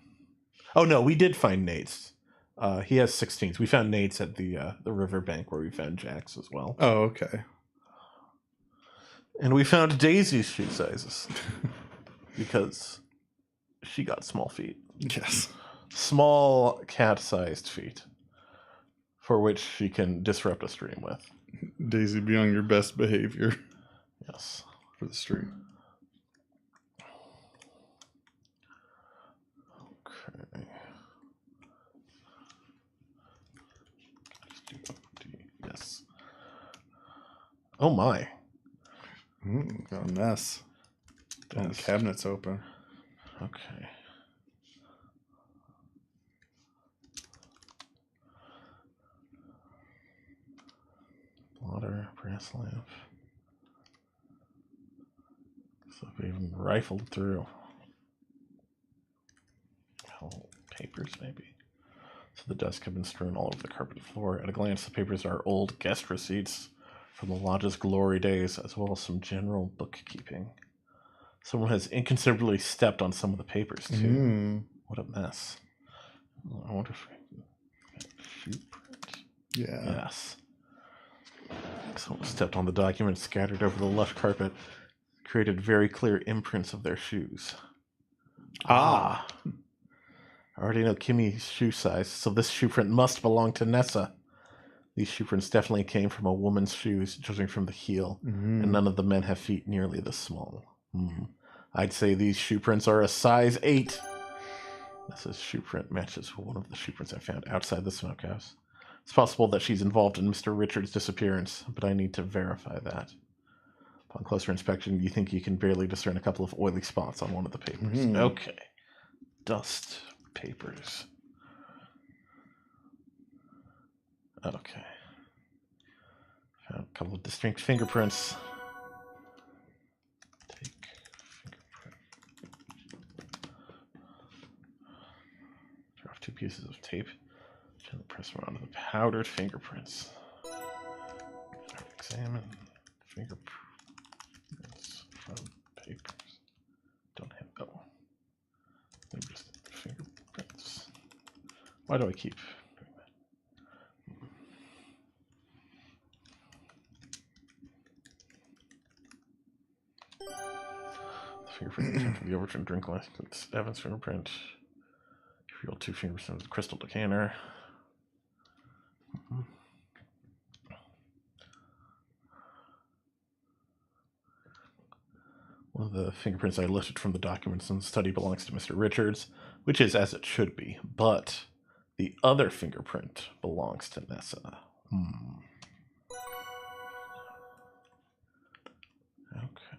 Oh, no, we did find Nate's. He has 16s. We found Nate's at the riverbank where we found Jack's as well. Oh, okay. And we found Daisy's shoe sizes. Because she got small feet. Yes. Small cat-sized feet. For which she can disrupt a stream with. Daisy, be on your best behavior. Yes. For the stream. Okay. Yes. Oh my. Got a mess. Oh, the cabinet's open. Okay. Blotter, brass lamp. So we even rifled through. Oh, papers, maybe. So the dust have been strewn all over the carpeted floor. At a glance, the papers are old guest receipts from the lodge's glory days, as well as some general bookkeeping. Someone has inconsiderately stepped on some of the papers, too. What a mess. I wonder if we can get a shoe print. Yeah. Yes. Someone stepped on the document scattered over the lush carpet, created very clear imprints of their shoes. I already know Kimmy's shoe size, so this shoe print must belong to Nessa. These shoe prints definitely came from a woman's shoes, judging from the heel, and none of the men have feet nearly this small. I'd say these shoe prints are a size 8. Nessa's shoe print matches one of the shoe prints I found outside the smokehouse. It's possible that she's involved in Mr. Richards' disappearance, but I need to verify that. Upon closer inspection, you think you can barely discern a couple of oily spots on one of the papers. Okay. Dust papers. Okay. Found a couple of distinct fingerprints. Take fingerprint. Draw off 2 pieces of tape. Gently press them onto the powdered fingerprints. Examine fingerprints from papers. Don't have. Oh. Maybe just fingerprints. Why do I keep doing that? The fingerprint from the overturned drink glass. It's Evan's fingerprint. You feel 2 fingerprints of the crystal decanter. One of the fingerprints I lifted from the documents in the study belongs to Mr. Richards, which is as it should be, but the other fingerprint belongs to Nessa. Okay.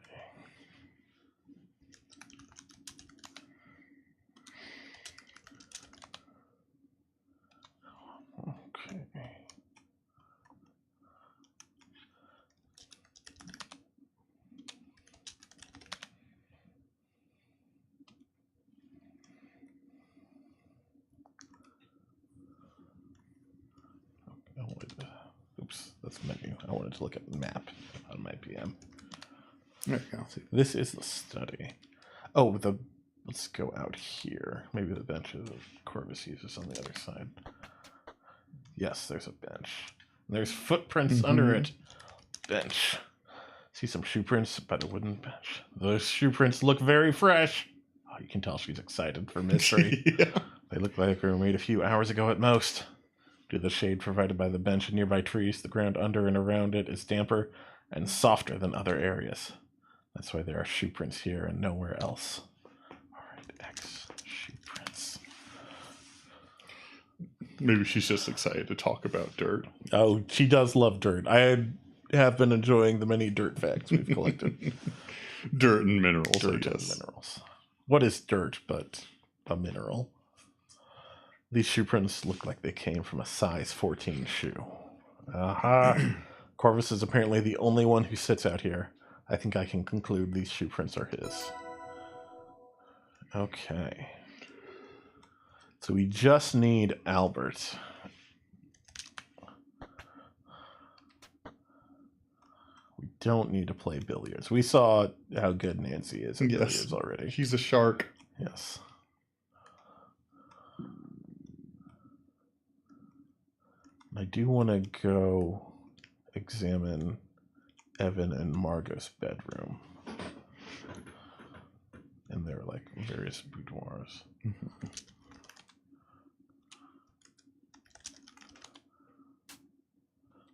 Oops, that's menu. I wanted to look at the map on my PM. There you go. See, this is the study. Oh, let's go out here. Maybe the bench of Corvus uses on the other side. Yes, there's a bench. There's footprints under it. Bench. See some shoe prints by the wooden bench. Those shoe prints look very fresh. Oh, you can tell she's excited for mystery. Yeah. They look like they were made a few hours ago at most. Due to the shade provided by the bench and nearby trees, the ground under and around it is damper and softer than other areas. That's why there are shoe prints here and nowhere else. All right, X shoe prints. Maybe she's just excited to talk about dirt. Oh, she does love dirt. I have been enjoying the many dirt facts we've collected. Dirt and minerals, Dirt I guess. and minerals. What is dirt but a mineral? These shoe prints look like they came from a size 14 shoe. Aha! Corvus is apparently the only one who sits out here. I think I can conclude these shoe prints are his. Okay. So we just need Albert. We don't need to play billiards. We saw how good Nancy is at billiards already. She's a shark. Yes. I do want to go examine Evan and Margot's bedroom. And their like various boudoirs.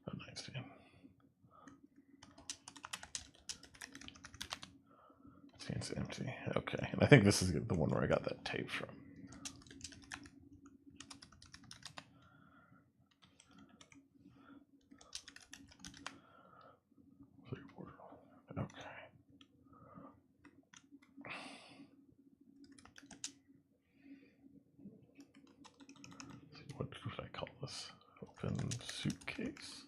A nightstand. It's empty. Okay. And I think this is the one where I got that tape from. Okay. case.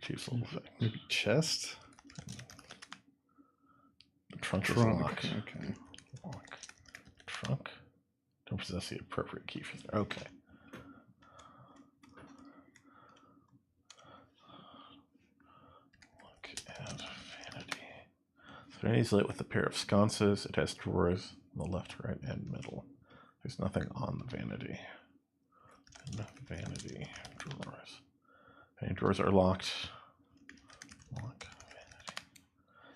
Choose a little thing. Maybe chest? The trunk is locked. Okay. Lock. Trunk. Don't possess the appropriate key for that. Okay. Look at vanity. So vanity is lit with a pair of sconces. It has drawers on the left, right, and middle. There's nothing on the vanity. Vanity drawers. Vanity drawers are locked. Lock vanity.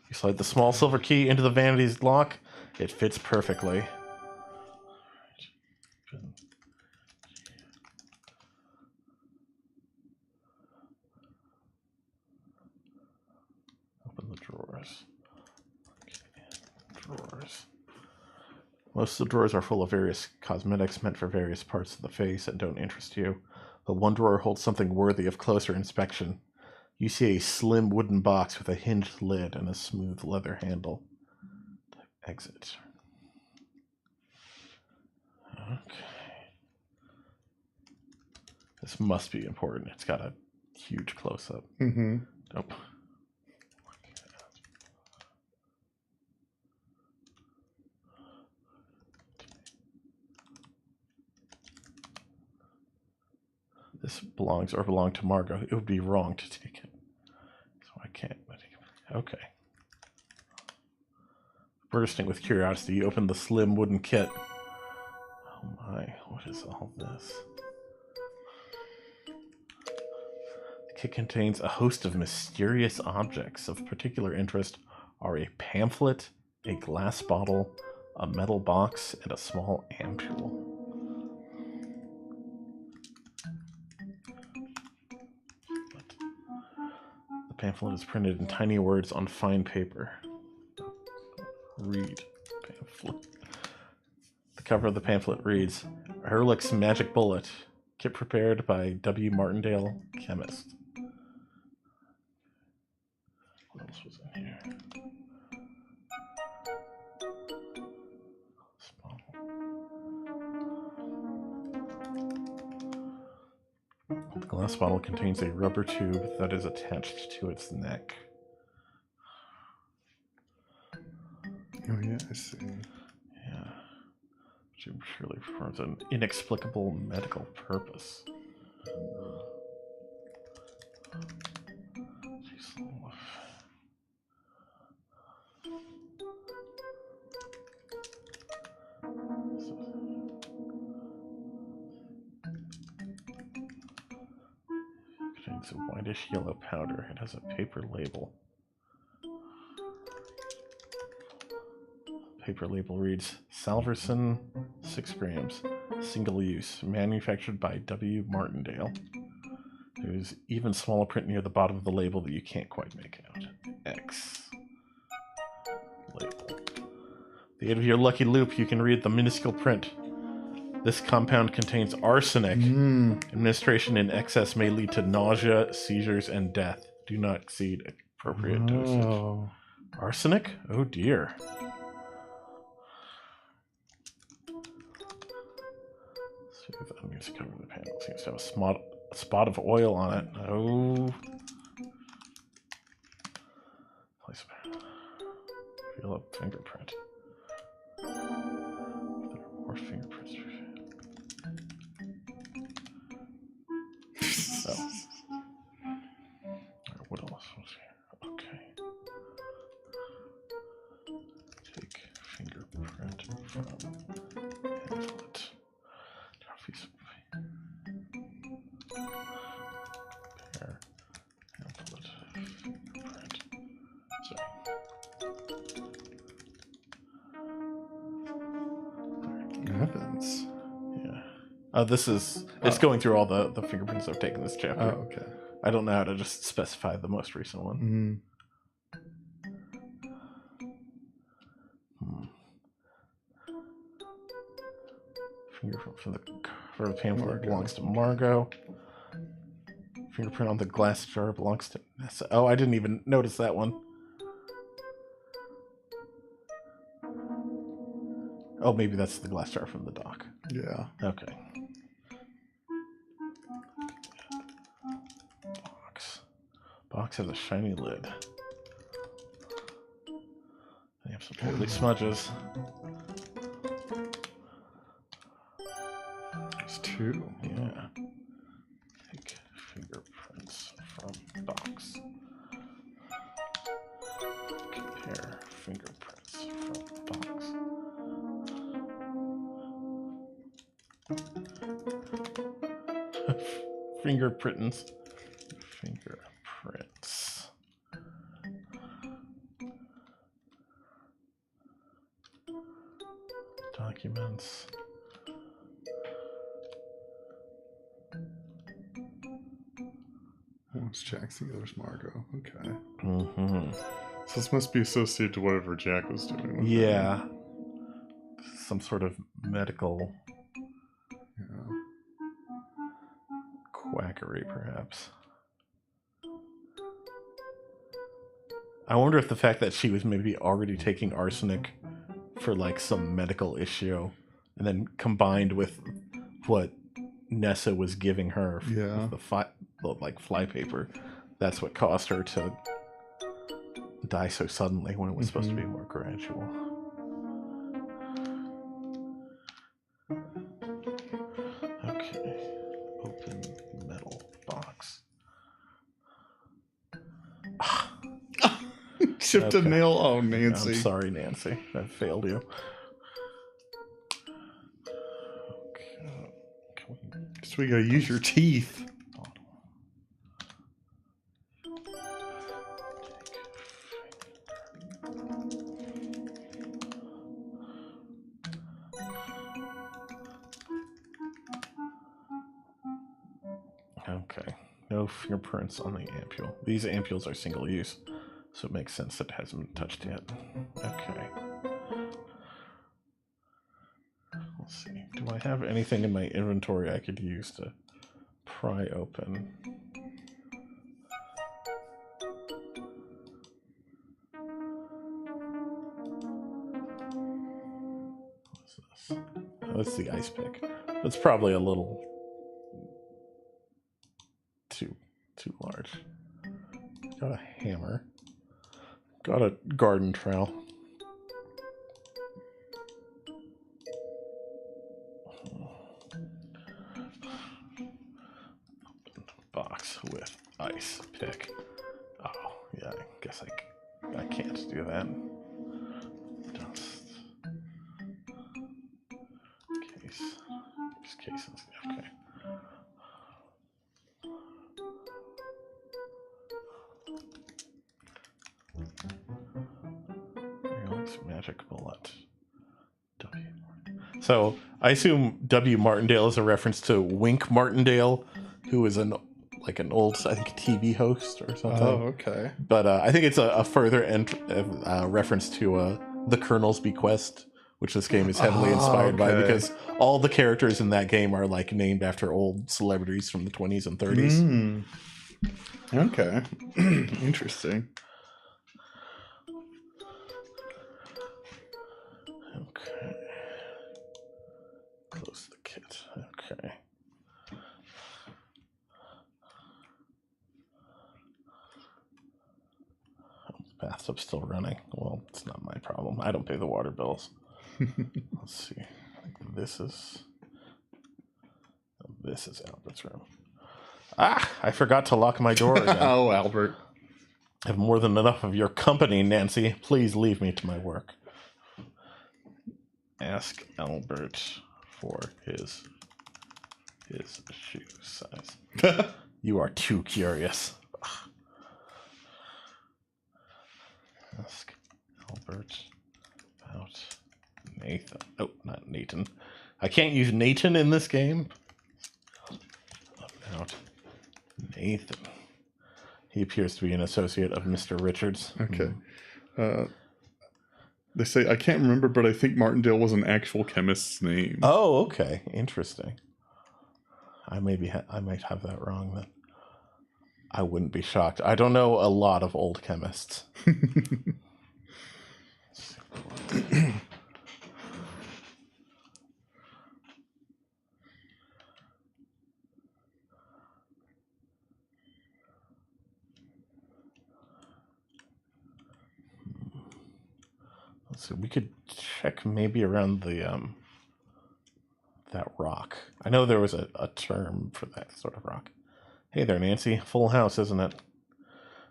You slide the small silver key into the vanity's lock. It fits perfectly. Open the drawers. Drawers. Most of the drawers are full of various cosmetics meant for various parts of the face and don't interest you, but one drawer holds something worthy of closer inspection. You see a slim wooden box with a hinged lid and a smooth leather handle. Exit. Okay. This must be important. It's got a huge close-up. Mm-hmm. Oh. This belonged to Margot. It would be wrong to take it. So I can't. Okay. Bursting with curiosity, you open the slim wooden kit. Oh my, what is all this? The kit contains a host of mysterious objects. Of particular interest are a pamphlet, a glass bottle, a metal box, and a small ampule. The pamphlet is printed in tiny words on fine paper. Read pamphlet. The cover of the pamphlet reads, Ehrlich's Magic Bullet, kit prepared by W. Martindale, chemist. What else was in here? The glass bottle contains a rubber tube that is attached to its neck. Oh yeah, I see. Yeah. Which surely performs an inexplicable medical purpose. Contains a whitish yellow powder. It has a paper label. Paper label reads, Salverson, 6 grams, single use, manufactured by W. Martindale. There's even smaller print near the bottom of the label that you can't quite make out. X. Label. At the end of your lucky loop, you can read the minuscule print. This compound contains arsenic. Administration in excess may lead to nausea, seizures, and death. Do not exceed appropriate dosage. Arsenic? Oh dear. I'm going to cover the panel. It seems to have a spot of oil on it. Oh. Place feel up fingerprint. There are more fingerprints. Oh. What else was here? Okay. Take fingerprint from pamphlet. Pair pamphlet fingerprint. Sorry. Heavens. Yeah. This is it's going through all the fingerprints I've taken this chapter. Oh, okay. I don't know how to just specify the most recent one. Fingerprint from the cover of the pamphlet belongs to Margot. Fingerprint on the glass jar belongs to Nessa. Oh, I didn't even notice that one. Oh, maybe that's the glass jar from the dock. Yeah. Okay. Box has a shiny lid. They have some holy smudges. There's 2. Yeah. Take fingerprints from box. Compare fingerprints from box. Fingerprints. Documents. One's Jack's, the other's Margot. Okay. Mm-hmm. So this must be associated to whatever Jack was doing. With Yeah. Some sort of medical quackery, perhaps. I wonder if the fact that she was maybe already taking arsenic for like some medical issue, and then combined with what Nessa was giving her, the flypaper, that's what caused her to die so suddenly when it was supposed to be more gradual. Okay, open metal box. Chipped a nail. Oh, Nancy. I'm sorry, Nancy. I failed you. So we gotta use your teeth. Okay. No fingerprints on the ampule. These ampules are single use, so it makes sense that it hasn't been touched yet. Okay. Let's see. Do I have anything in my inventory I could use to pry open? What's this? Oh, that's the ice pick. That's probably a little too large. Got a hammer. Got a garden trowel. Box with ice pick. Oh, yeah, I guess I can't do that. Dust. Case. Just cases. Okay. Alex Magic Bullet. W. So I assume W. Martindale is a reference to Wink Martindale, who is an old, I think, TV host or something. Oh, okay. But I think it's a further reference to The Colonel's Bequest, which this game is heavily inspired by, because all the characters in that game are like named after old celebrities from the 20s and 30s. Okay. Interesting. Okay. Close the kit. Okay. The bathtub's still running. Well, it's not my problem. I don't pay the water bills. Let's see. I think this is Albert's room. Ah! I forgot to lock my door again. Oh, Albert. I have more than enough of your company, Nancy. Please leave me to my work. Ask Albert for his shoe size. You are too curious. Ask Albert about Nathan. Oh, not Nathan. I can't use Nathan in this game. About Nathan. He appears to be an associate of Mr. Richards. Okay. They say, I can't remember, but I think Martindale was an actual chemist's name. Oh, okay. Interesting. I might have that wrong then. I wouldn't be shocked. I don't know a lot of old chemists. So we could check maybe around the that rock. I know there was a term for that sort of rock. Hey there, Nancy. Full house, isn't it?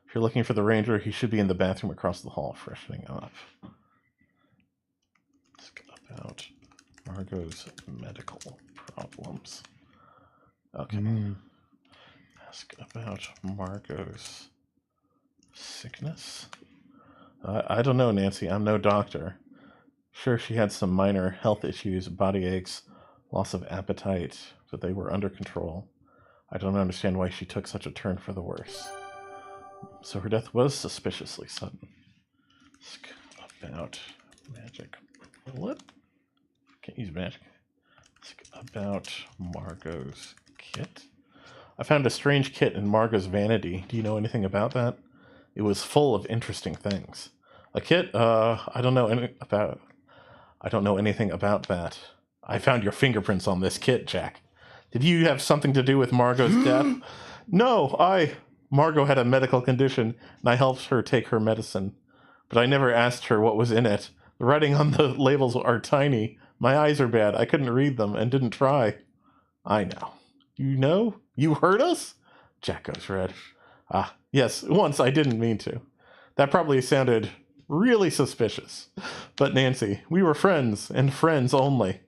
If you're looking for the ranger, he should be in the bathroom across the hall, freshening up. Ask about Margot's medical problems. Okay. Ask about Margot's sickness. I don't know, Nancy. I'm no doctor. Sure, she had some minor health issues, body aches, loss of appetite, but they were under control. I don't understand why she took such a turn for the worse. So her death was suspiciously sudden. Ask about magic. What? Can't use magic. Ask about Margot's kit. I found a strange kit in Margot's vanity. Do you know anything about that? It was full of interesting things. A kit? I don't know anything about that. I found your fingerprints on this kit, Jack. Did you have something to do with Margot's death? No, Margot had a medical condition, and I helped her take her medicine. But I never asked her what was in it. The writing on the labels are tiny. My eyes are bad. I couldn't read them and didn't try. I know. You know? You heard us? Jack goes red. Yes, once I didn't mean to. That probably sounded really suspicious. But Nancy, we were friends, and friends only.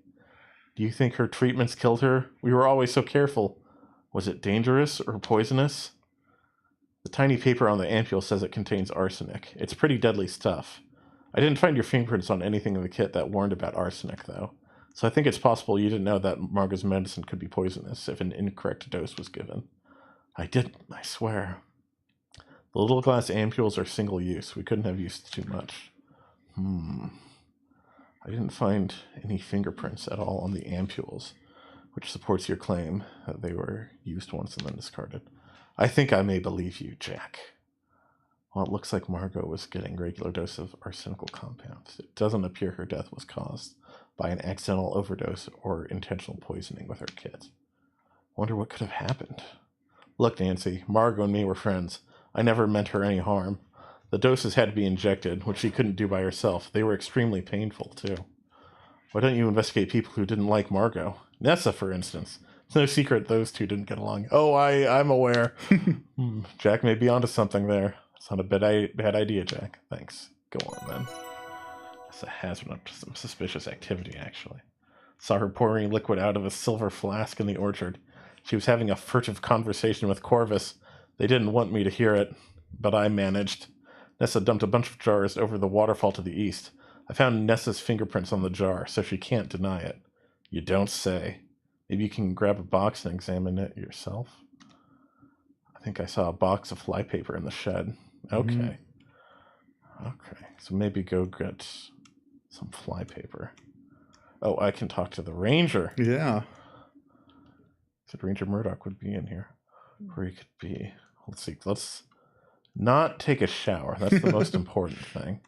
Do you think her treatments killed her? We were always so careful. Was it dangerous or poisonous? The tiny paper on the ampule says it contains arsenic. It's pretty deadly stuff. I didn't find your fingerprints on anything in the kit that warned about arsenic, though. So I think it's possible you didn't know that Margot's medicine could be poisonous if an incorrect dose was given. I didn't, I swear. The little glass ampules are single use. We couldn't have used too much. I didn't find any fingerprints at all on the ampules, which supports your claim that they were used once and then discarded. I think I may believe you, Jack. Well, it looks like Margot was getting regular dose of arsenical compounds. It doesn't appear her death was caused by an accidental overdose or intentional poisoning with her kit. Wonder what could have happened. Look, Nancy, Margot and me were friends. I never meant her any harm. The doses had to be injected, which she couldn't do by herself. They were extremely painful, too. Why don't you investigate people who didn't like Margot? Nessa, for instance. It's no secret those two didn't get along. Oh, I'm aware. Jack may be onto something there. It's not a bad idea, Jack. Thanks. Go on, then. Nessa has been up to some suspicious activity, actually. Saw her pouring liquid out of a silver flask in the orchard. She was having a furtive conversation with Corvus. They didn't want me to hear it, but I managed. Nessa dumped a bunch of jars over the waterfall to the east. I found Nessa's fingerprints on the jar, so she can't deny it. You don't say. Maybe you can grab a box and examine it yourself? I think I saw a box of flypaper in the shed. Okay. Okay, so maybe go get some flypaper. Oh, I can talk to the ranger. Yeah. Said Ranger Murdoch would be in here. Or he could be... Let's see. Let's not take a shower. That's the most important thing.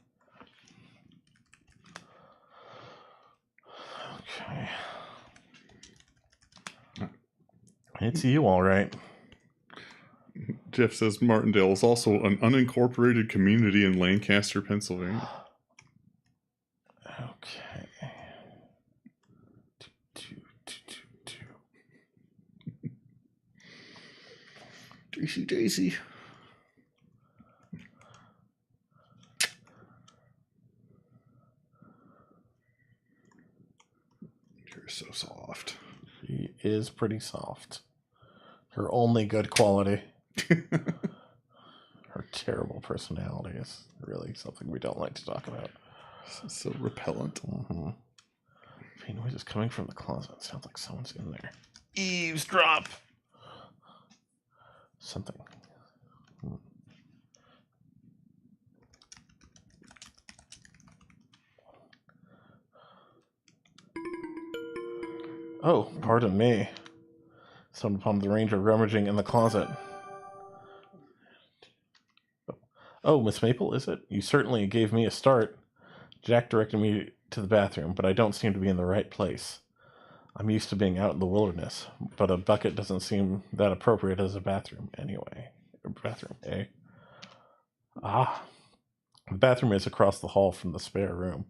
Okay. It's you, all right. Jeff says Martindale is also an unincorporated community in Lancaster, Pennsylvania. Okay. Daisy. You're so soft. She is pretty soft. Her only good quality. Her terrible personality is really something we don't like to talk about. So repellent. Faint noises coming from the closet. Sounds like someone's in there. Eavesdrop! Something. Oh, pardon me. Stumbled upon the ranger rummaging in the closet. Oh, Miss Maple, is it? You certainly gave me a start. Jack directed me to the bathroom, but I don't seem to be in the right place. I'm used to being out in the wilderness, but a bucket doesn't seem that appropriate as a bathroom anyway. Bathroom, eh? Ah. The bathroom is across the hall from the spare room.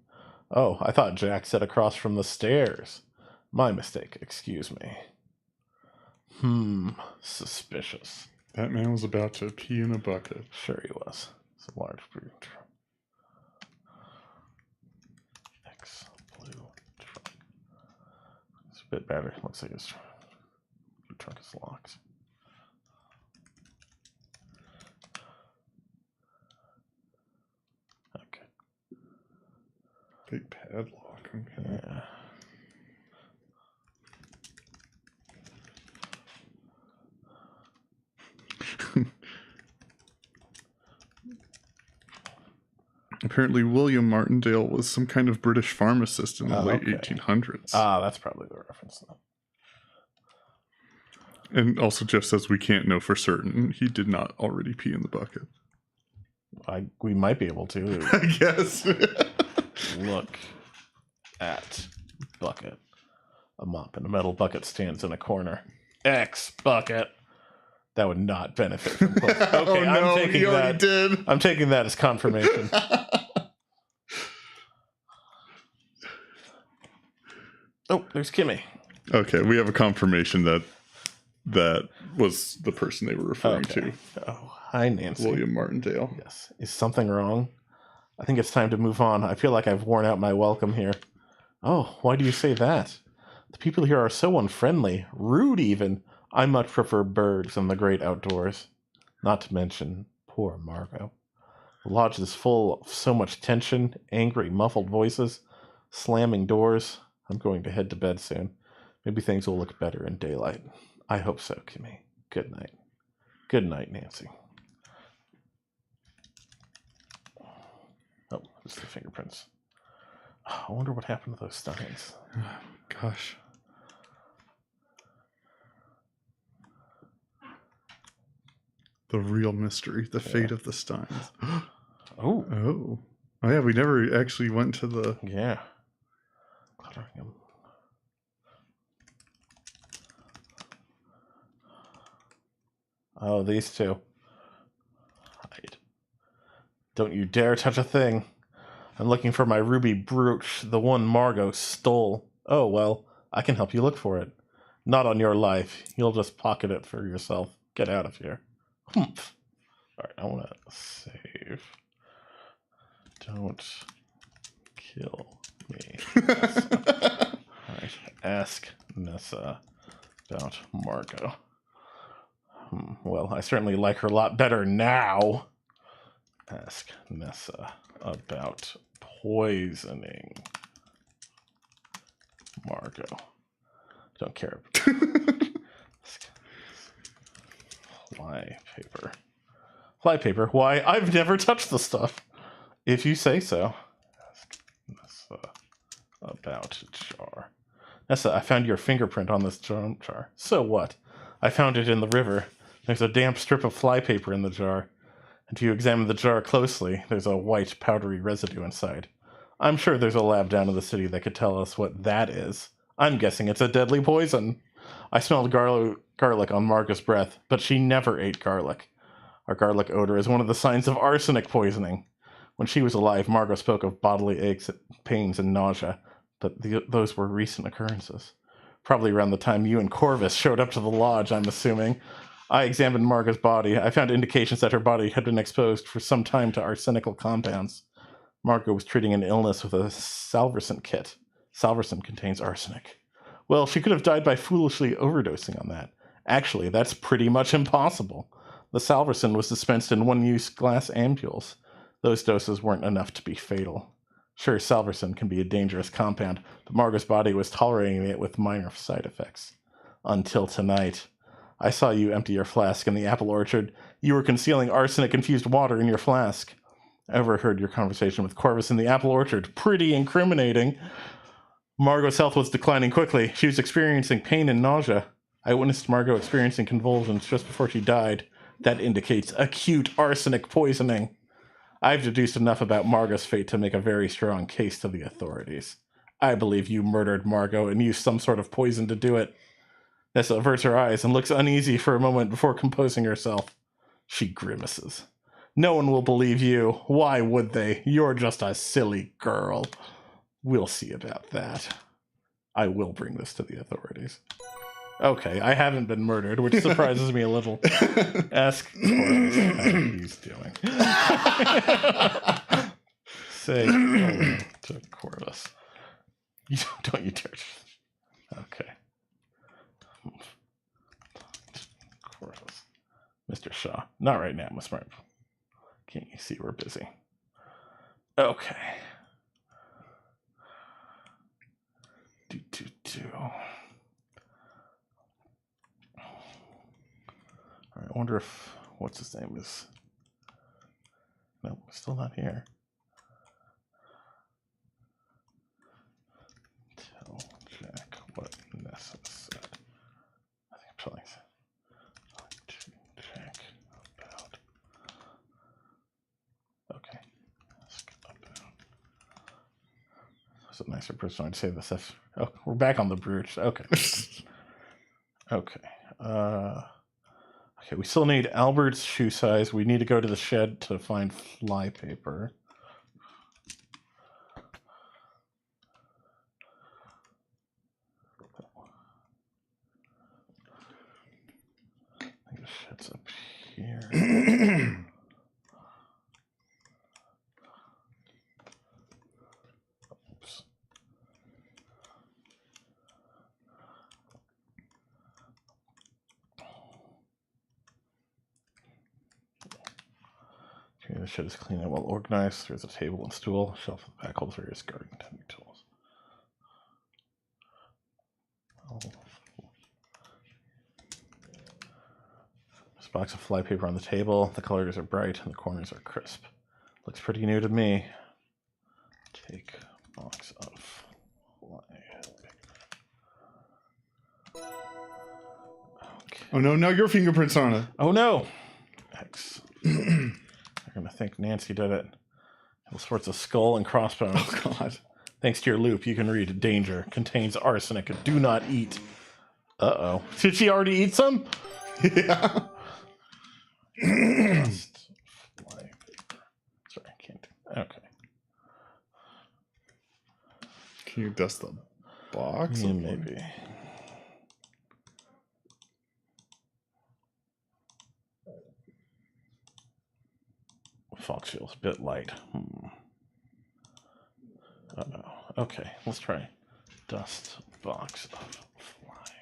Oh, I thought Jack said across from the stairs. My mistake, excuse me. Suspicious. That man was about to pee in a bucket. Sure he was. It's a large brute. X blue truck. It's a bit better. Looks like his trunk is locked. Okay. Big padlock. Okay. Yeah. Apparently, William Martindale was some kind of British pharmacist in the late okay. 1800s. That's probably the reference then. And also, Jeff says we can't know for certain he did not already pee in the bucket. We might be able to. I guess. Look at bucket. A mop and a metal bucket stands in a corner. X bucket. That would not benefit from close. Okay, Oh, no, I'm taking he already that. did. I'm taking that as confirmation. Oh, there's Kimmy. Okay, we have a confirmation that was the person they were referring to. Oh, hi, Nancy. William Martindale. Yes. Is something wrong? I think it's time to move on. I feel like I've worn out my welcome here. Oh, why do you say that? The people here are so unfriendly, rude even. I much prefer birds and the great outdoors. Not to mention poor Margot. The lodge is full of so much tension, angry, muffled voices, slamming doors. I'm going to head to bed soon. Maybe things will look better in daylight. I hope so, Kimmy. Good night. Good night, Nancy. Oh, it's the fingerprints. Oh, I wonder what happened to those steins. Gosh. The real mystery, the fate of the Steins. Oh, yeah, we never actually went to the... Yeah. Cluttering them. Oh, these two. Hide. Don't you dare touch a thing. I'm looking for my ruby brooch, the one Margot stole. Oh, well, I can help you look for it. Not on your life. You'll just pocket it for yourself. Get out of here. Humph. Alright, I want to save. Don't kill me. Alright, ask Nessa about Margot. Well, I certainly like her a lot better now. Ask Nessa about poisoning Margot. Don't care. Flypaper. Flypaper? Why, I've never touched the stuff. If you say so. Ask Nessa about jar. Nessa, I found your fingerprint on this jar. So what? I found it in the river. There's a damp strip of flypaper in the jar. And if you examine the jar closely, there's a white, powdery residue inside. I'm sure there's a lab down in the city that could tell us what that is. I'm guessing it's a deadly poison. I smelled garlic on Marga's breath, but she never ate garlic. Our garlic odor is one of the signs of arsenic poisoning. When she was alive, Margot spoke of bodily aches, pains, and nausea, but those were recent occurrences. Probably around the time you and Corvus showed up to the lodge, I'm assuming. I examined Margot's body. I found indications that her body had been exposed for some time to arsenical compounds. Margot was treating an illness with a Salvarsan kit. Salvarsan contains arsenic. Well, she could have died by foolishly overdosing on that. Actually, that's pretty much impossible. The Salvarsan was dispensed in one-use glass ampules. Those doses weren't enough to be fatal. Sure, Salvarsan can be a dangerous compound, but Margot's body was tolerating it with minor side effects. Until tonight. I saw you empty your flask in the apple orchard. You were concealing arsenic-infused water in your flask. I overheard your conversation with Corvus in the apple orchard. Pretty incriminating. Margot's health was declining quickly. She was experiencing pain and nausea. I witnessed Margot experiencing convulsions just before she died. That indicates acute arsenic poisoning. I've deduced enough about Margot's fate to make a very strong case to the authorities. I believe you murdered Margot and used some sort of poison to do it. Nessa averts her eyes and looks uneasy for a moment before composing herself. She grimaces. No one will believe you. Why would they? You're just a silly girl. We'll see about that. I will bring this to the authorities. Okay, I haven't been murdered, which surprises me a little. Ask Corvus how he's doing. Say hello to Corvus. Don't you dare. Okay. Corvus. Mr. Shaw. Not right now, Miss Marple. Can't you see we're busy? Okay. All right, I wonder if what's his name is. No, still not here. Tell Jack what Nessa said. I think I'm telling Jack about. Okay. That's a nicer person to say this. Oh, we're back on the bridge. Okay. Okay. Okay, we still need Albert's shoe size. We need to go to the shed to find fly paper. I think the shed's up here. Oops. Okay, the shed is clean and well organized. There's a table and stool, shelf with the back holds various garden tending tools. This box of fly paper on the table. The colors are bright and the corners are crisp. Looks pretty new to me. Take box of fly paper. Okay. Oh no, now your fingerprints on it. Oh no! X. They're gonna think Nancy did it. All sorts of skull and crossbones. Oh god. Thanks to your loop, you can read danger. Contains arsenic. Do not eat. Uh-oh. Did she already eat some? Yeah. Just fly paper. Sorry, I can't. Okay. Can you dust the box? Yeah, maybe. Fox feels a bit light. Uh-oh. Okay, let's try dust box of fly.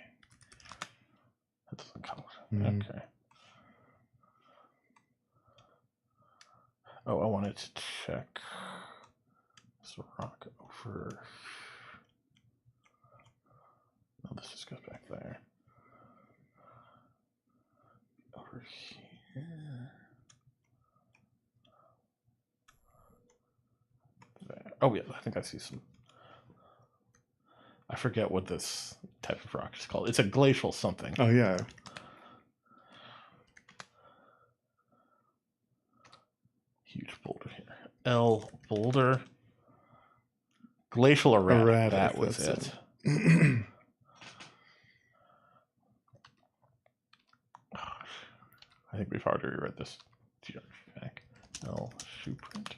That doesn't come. Okay. Oh, I wanted to check this rock over. No, this just goes back there. Over here. There. Oh, yeah, I think I see some. I forget what this type of rock is called. It's a glacial something. Oh, yeah. Huge boulder here. L boulder. Glacial errata. That was it. I think we've already read this. Back. L shoe print.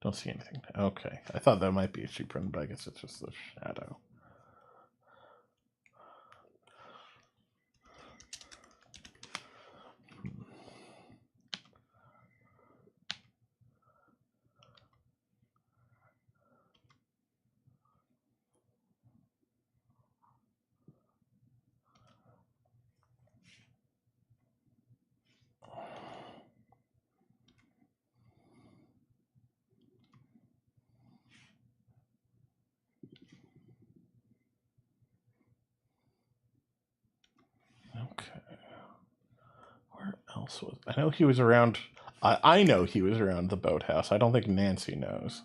Don't see anything. Okay. I thought that might be a shoe print, but I guess it's just the shadow. Okay. Where else was... I know he was around... I know he was around the boathouse. I don't think Nancy knows.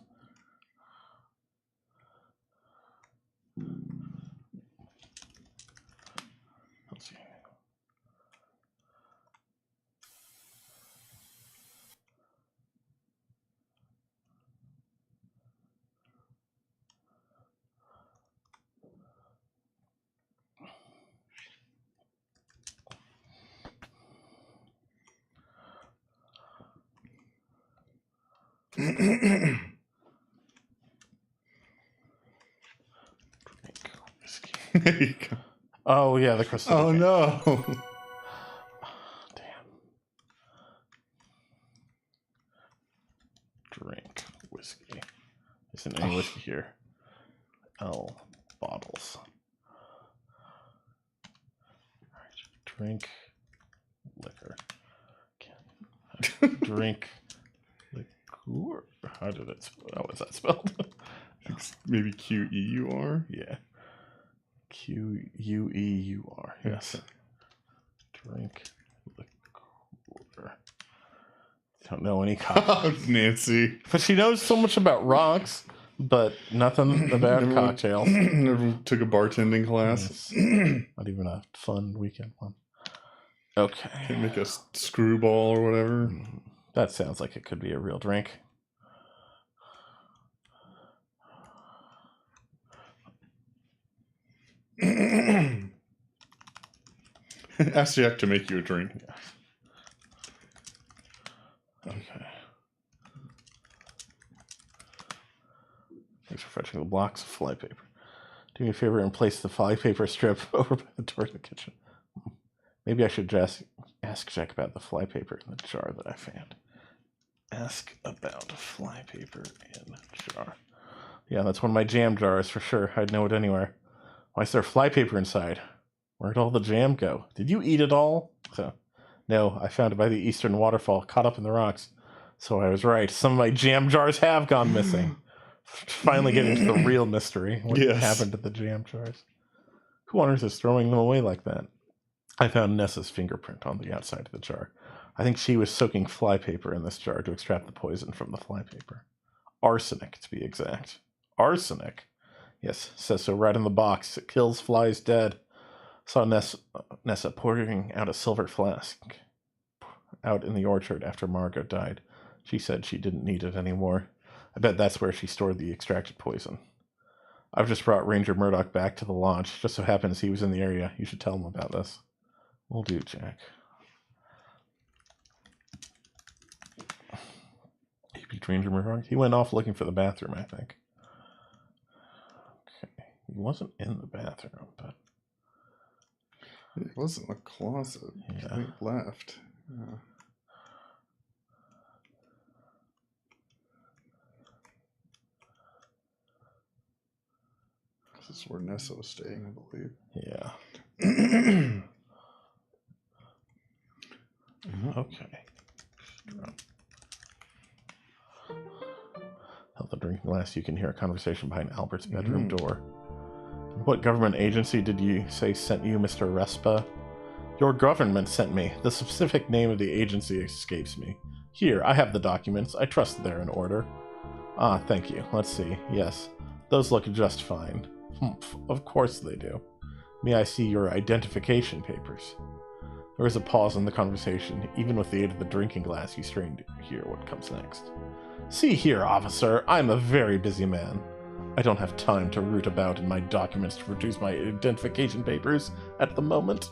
Let's see. There you go. Oh, yeah, the crystal. Oh, no. Damn. Drink whiskey. Isn't any whiskey here. L bottles. All right. Drink liquor. Drink liqueur. How did it spell? How was that spelled? Maybe Q-E-U-R? Yeah. Q-U-E-U-R. Yes. Okay. Drink liqueur. Don't know any cocktails. Nancy. But she knows so much about rocks, but nothing about cocktails. Never took a bartending class. Yes. Not even a fun weekend one. Okay. Can't make a screwball or whatever. That sounds like it could be a real drink. Ask Jack to make you a drink. Yeah. Okay. Thanks for fetching the blocks of flypaper. Do me a favor and place the flypaper strip over by the door to the kitchen. Maybe I should just ask Jack about the flypaper in the jar that I found. Ask about flypaper in jar. Yeah, that's one of my jam jars for sure. I'd know it anywhere. Why is there flypaper inside? Where'd all the jam go? Did you eat it all? No, I found it by the eastern waterfall, caught up in the rocks. So I was right. Some of my jam jars have gone missing. Finally getting to the real mystery. What happened to the jam jars? Who on earth is throwing them away like that? I found Nessa's fingerprint on the outside of the jar. I think she was soaking flypaper in this jar to extract the poison from the flypaper. Arsenic, to be exact. Arsenic? Yes, says so right in the box. It kills flies dead. Saw Nessa pouring out a silver flask out in the orchard after Margot died. She said she didn't need it anymore. I bet that's where she stored the extracted poison. I've just brought Ranger Murdoch back to the launch. Just so happens he was in the area. You should tell him about this. Will do, Jack. He beat Ranger Murdoch? He went off looking for the bathroom, I think. Okay. He wasn't in the bathroom, but... It was in the closet. Yeah. He left. Yeah. This is where Nessa was staying, I believe. Yeah. Okay. Held the drinking glass. You can hear a conversation behind Albert's bedroom door. What government agency did you say sent you, Mr. Respa? Your government sent me. The specific name of the agency escapes me. Here, I have the documents. I trust they're in order. Ah, thank you. Let's see. Yes, those look just fine. Of course they do. May I see your identification papers? There is a pause in the conversation. Even with the aid of the drinking glass, you strain to hear what comes next. See here, officer. I'm a very busy man. I don't have time to root about in my documents to produce my identification papers at the moment.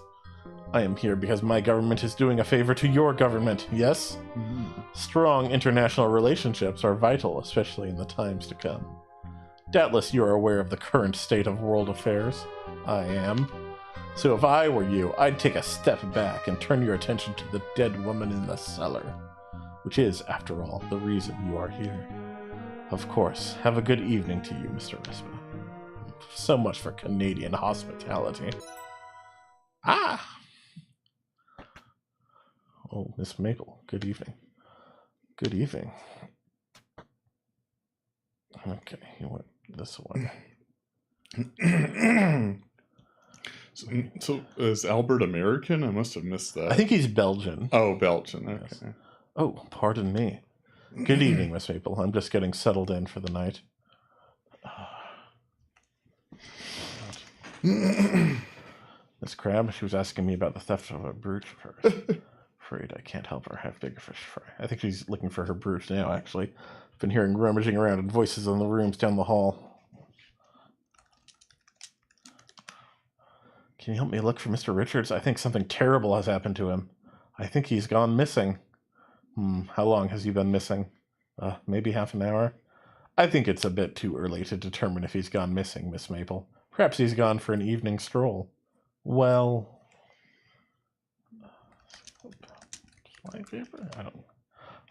I am here because my government is doing a favor to your government, yes? Strong international relationships are vital, especially in the times to come. Doubtless you are aware of the current state of world affairs. I am. So if I were you, I'd take a step back and turn your attention to the dead woman in the cellar, which is, after all, the reason you are here. Of course, have a good evening to you, Mr. Respa. So much for Canadian hospitality. Ah! Oh, Miss Maple, good evening. Good evening. Okay, you went this way. So is Albert American? I must have missed that. I think he's Belgian. Oh, Belgian. Okay. Yes. Oh, pardon me. Good evening, Miss Maple. I'm just getting settled in for the night. Miss Crab, she was asking me about the theft of a brooch of hers. Afraid I can't help her have bigger fish fry. I think she's looking for her brooch now, actually. I've been hearing rummaging around and voices in the rooms down the hall. Can you help me look for Mr. Richards? I think something terrible has happened to him. I think he's gone missing. How long has he been missing? Maybe half an hour? I think it's a bit too early to determine if he's gone missing, Miss Maple. Perhaps he's gone for an evening stroll. Well... Flypaper? I don't know.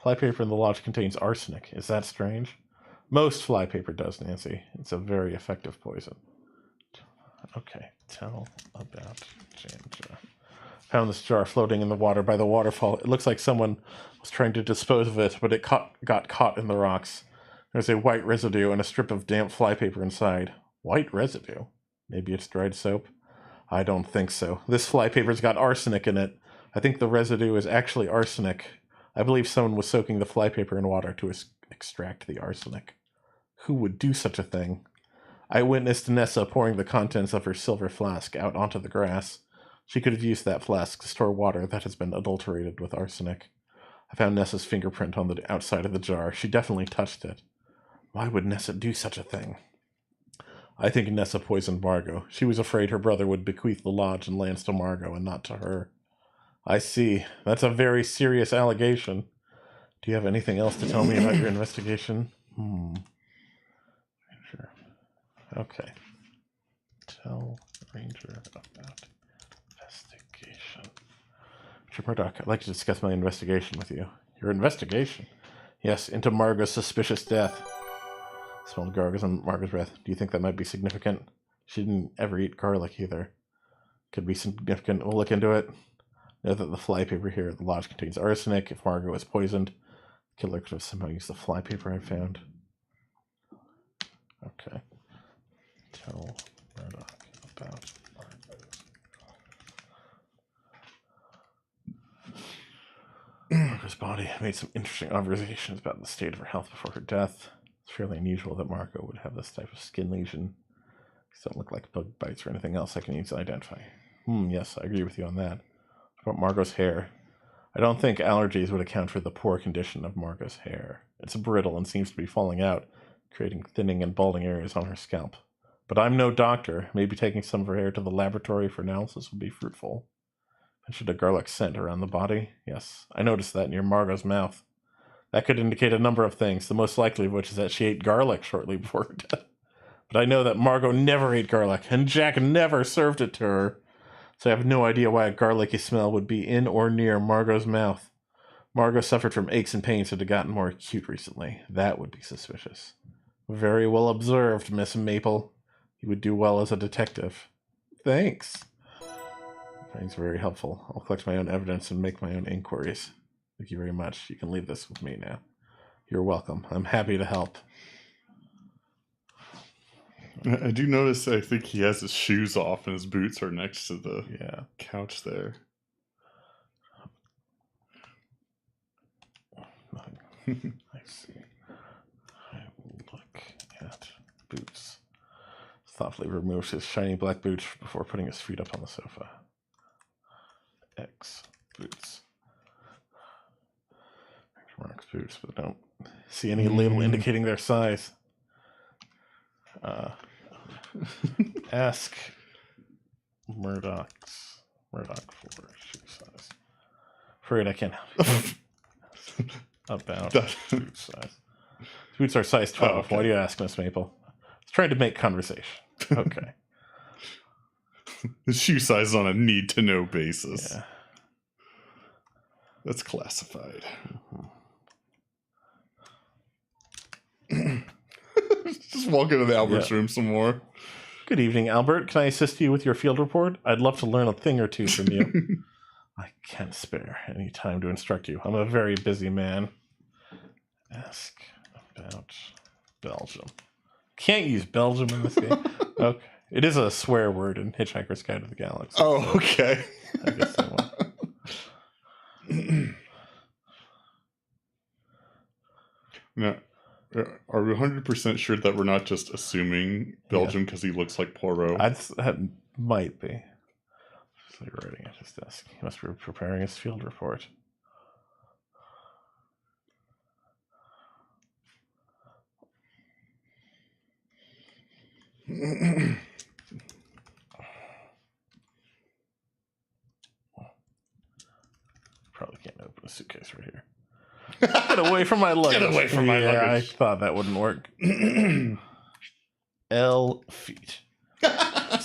Flypaper in the lodge contains arsenic. Is that strange? Most flypaper does, Nancy. It's a very effective poison. Okay, tell about Janja. Found this jar floating in the water by the waterfall. It looks like someone was trying to dispose of it, but it got caught in the rocks. There's a white residue and a strip of damp flypaper inside. White residue? Maybe it's dried soap? I don't think so. This flypaper's got arsenic in it. I think the residue is actually arsenic. I believe someone was soaking the flypaper in water to extract the arsenic. Who would do such a thing? I witnessed Nessa pouring the contents of her silver flask out onto the grass. She could have used that flask to store water that has been adulterated with arsenic. I found Nessa's fingerprint on the outside of the jar. She definitely touched it. Why would Nessa do such a thing? I think Nessa poisoned Margot. She was afraid her brother would bequeath the lodge and lands to Margot and not to her. I see. That's a very serious allegation. Do you have anything else to tell me about your investigation? Sure. Okay. Tell Ranger about investigation. Mr. Murdoch, I'd like to discuss my investigation with you. Your investigation? Yes, into Margot's suspicious death. Smelled gargles on Margot's breath. Do you think that might be significant? She didn't ever eat garlic either. Could be significant. We'll look into it. Know that the flypaper here at the lodge contains arsenic. If Margot was poisoned, the killer could have somehow used the flypaper I found. Okay. Tell Murdoch about Margot's body. I made some interesting observations about the state of her health before her death. It's fairly unusual that Margot would have this type of skin lesion. These don't look like bug bites or anything else I can easily identify. Yes, I agree with you on that. About Margot's hair. I don't think allergies would account for the poor condition of Margot's hair. It's brittle and seems to be falling out, creating thinning and balding areas on her scalp. But I'm no doctor. Maybe taking some of her hair to the laboratory for analysis would be fruitful. Mentioned a garlic scent around the body. Yes, I noticed that near Margot's mouth. That could indicate a number of things, the most likely of which is that she ate garlic shortly before her death. But I know that Margot never ate garlic, and Jack never served it to her. So I have no idea why a garlicky smell would be in or near Margot's mouth. Margot suffered from aches and pains that had gotten more acute recently. That would be suspicious. Very well observed, Miss Maple. You would do well as a detective. Thanks. Thanks, very helpful. I'll collect my own evidence and make my own inquiries. Thank you very much. You can leave this with me now. You're welcome. I'm happy to help. I do notice, I think he has his shoes off and his boots are next to the couch there. I see. I will look at boots. Thoughtfully removes his shiny black boots before putting his feet up on the sofa. X boots. Mark's boots, but I don't see any label indicating their size. Ask Murdoch for shoe size. Afraid I can't help you. About boot size. Boots are size 12. Oh, okay. Why do you ask, Miss Maple? I was trying to make conversation. Okay. The shoe size is on a need-to-know basis. Yeah. That's classified. Just walk into the Albert's room some more. Good evening, Albert. Can I assist you with your field report? I'd love to learn a thing or two from you. I can't spare any time to instruct you. I'm a very busy man. Ask about Belgium. Can't use Belgium in this game. Okay. It is a swear word in Hitchhiker's Guide to the Galaxy. Oh, okay. I guess that one. Now, are we 100% sure that we're not just assuming Belgium because he looks like Poirot? That might be. Just writing at his desk. He must be preparing his field report. Probably can't open a suitcase right here. Get away from my luggage. Get away from my luggage. I thought that wouldn't work. L feet. I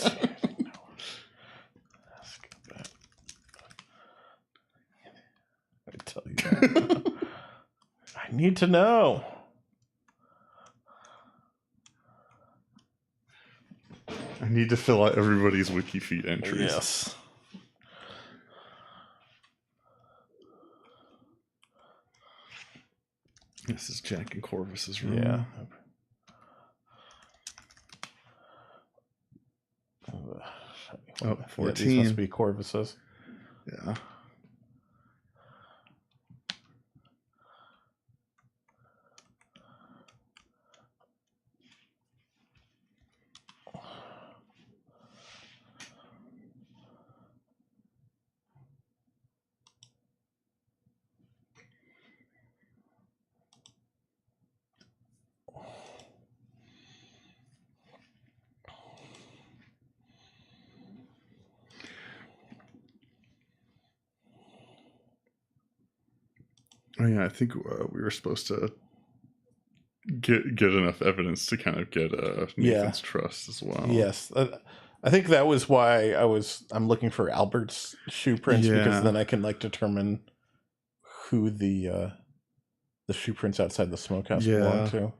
tell you, I need to know. I need to fill out everybody's WikiFeet entries. Yes. This is Jack and Corvus's room. Yeah. Oh, 14. Yeah, these must be Corvus's. Yeah. Oh yeah, I think we were supposed to get enough evidence to kind of get Nathan's trust as well. Yes, I think that was why I'm looking for Albert's shoe prints, because then I can like determine who the shoe prints outside the smokehouse belong to.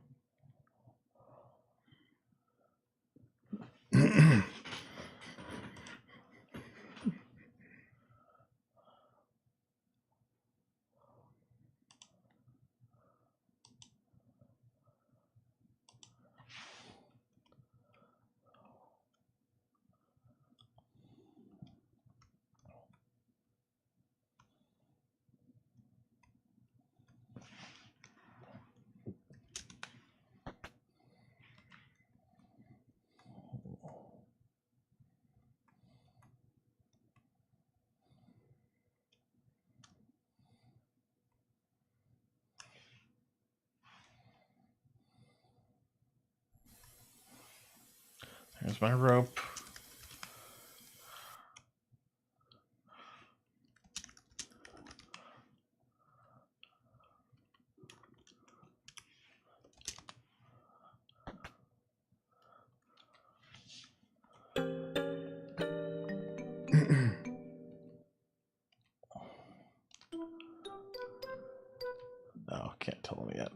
There's my rope. No, can't tell him yet.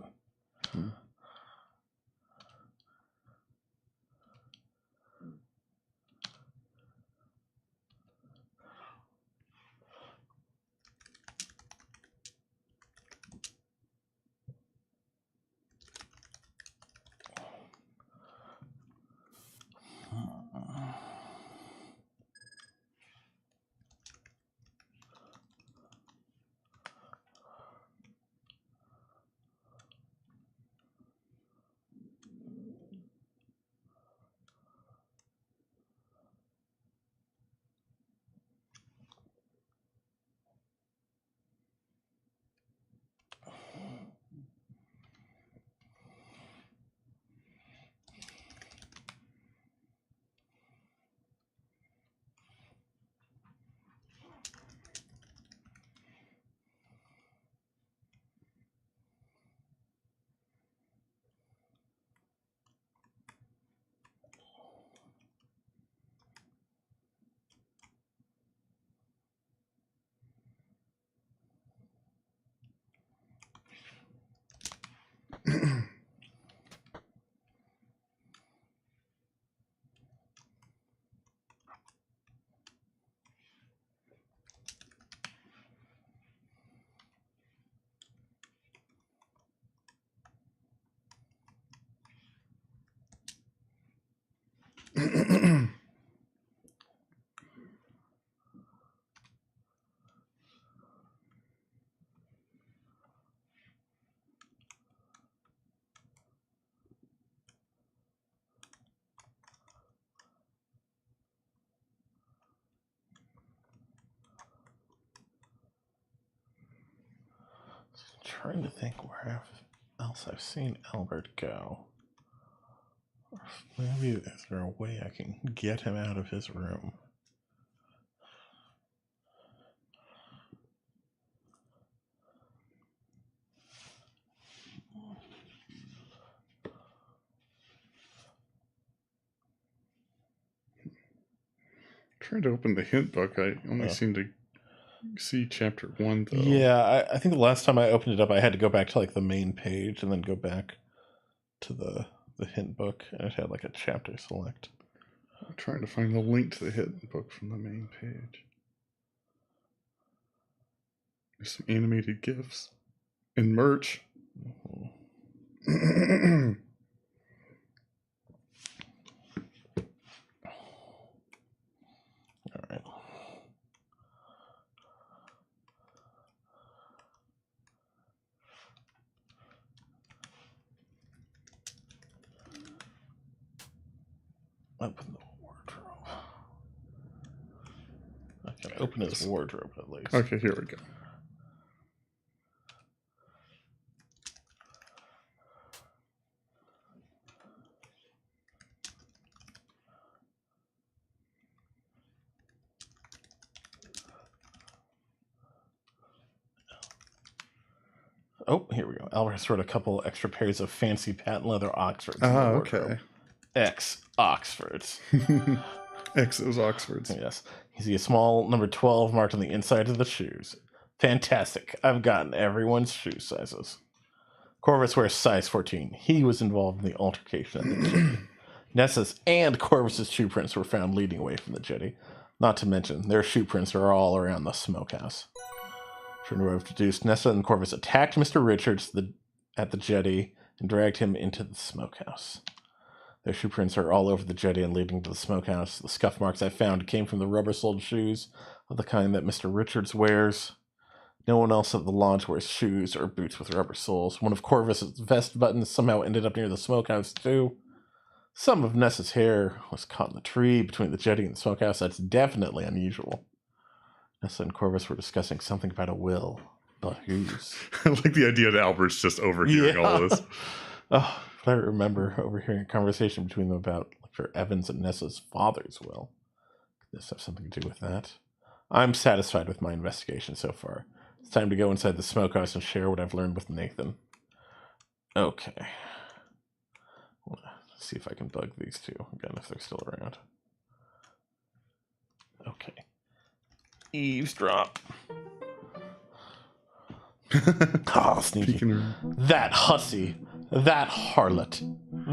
Trying to think where else I've seen Albert go. Or maybe is there a way I can get him out of his room? Trying to open the hint book. I only seem to see chapter 1, though. Yeah, I think the last time I opened it up, I had to go back to like the main page and then go back to the hint book, and it had like a chapter select. I'm trying to find the link to the hint book from the main page. There's some animated GIFs and merch. Mm-hmm. All right. Open the wardrobe. I can open his wardrobe at least. Okay, here we go. Oh, here we go. Albert has wrote a couple extra pairs of fancy patent leather Oxfords. Oh, okay. X Oxfords. X those Oxfords. Yes. You see a small number 12 marked on the inside of the shoes. Fantastic. I've gotten everyone's shoe sizes. Corvus wears size 14. He was involved in the altercation at the jetty. Nessa's and Corvus's shoe prints were found leading away from the jetty. Not to mention, their shoe prints are all around the smokehouse. Trying to introduce, Nessa and Corvus attacked Mr. Richards at the jetty and dragged him into the smokehouse. Their shoe prints are all over the jetty and leading to the smokehouse. The scuff marks I found came from the rubber-soled shoes of the kind that Mr. Richards wears. No one else at the lodge wears shoes or boots with rubber soles. One of Corvus's vest buttons somehow ended up near the smokehouse, too. Some of Nessa's hair was caught in the tree between the jetty and the smokehouse. That's definitely unusual. Nessa and Corvus were discussing something about a will, but whose? I like the idea that Albert's just overhearing all this. Oh, but I remember overhearing a conversation between them about for Evans and Nessa's father's will. Could this have something to do with that? I'm satisfied with my investigation so far. It's time to go inside the smokehouse and share what I've learned with Nathan. Okay. Let's see if I can bug these two again if they're still around. Okay. Eavesdrop. Oh, sneaky. That hussy. That harlot.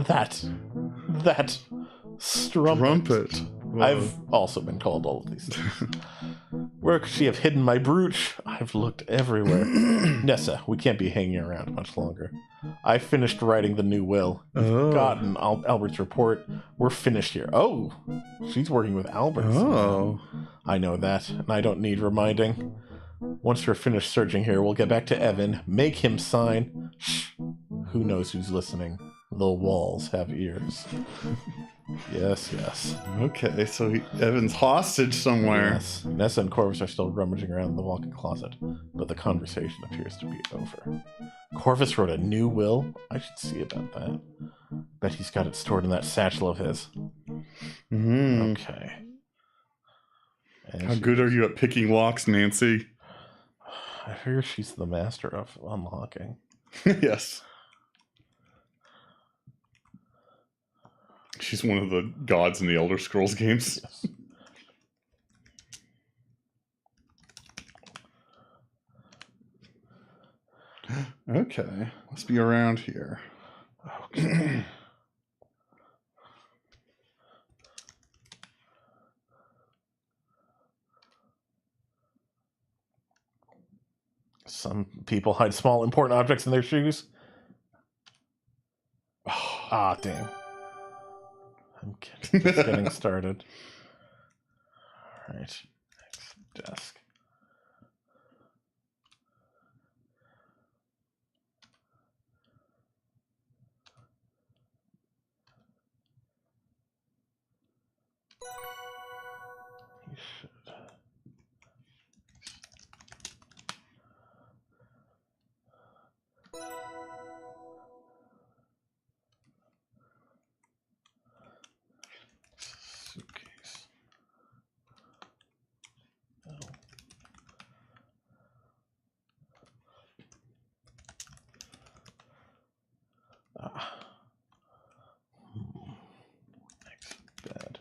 That strumpet. Whoa. I've also been called all of these things. Where could she have hidden my brooch? I've looked everywhere. Nessa, we can't be hanging around much longer. I finished writing the new will. We've gotten Albert's report. We're finished here. Oh, she's working with Albert. Oh. I know that, and I don't need reminding. Once we're finished searching here, we'll get back to Evan, make him sign. Shh. Who knows who's listening? The walls have ears. Yes. Okay, so Evan's hostage somewhere. Yes. Nessa and Corvus are still rummaging around in the walk-in closet, but the conversation appears to be over. Corvus wrote a new will? I should see about that. Bet he's got it stored in that satchel of his. Mm-hmm. Okay. And how good are you at picking locks, Nancy? I hear she's the master of unlocking. Yes. She's one of the gods in the Elder Scrolls games. Yes. Okay, let's be around here. Okay. Some people hide small important objects in their shoes. Ah, dang. I'm kidding. Just getting started. All right. Next desk. You should. Suitcase. Oh. Next bed.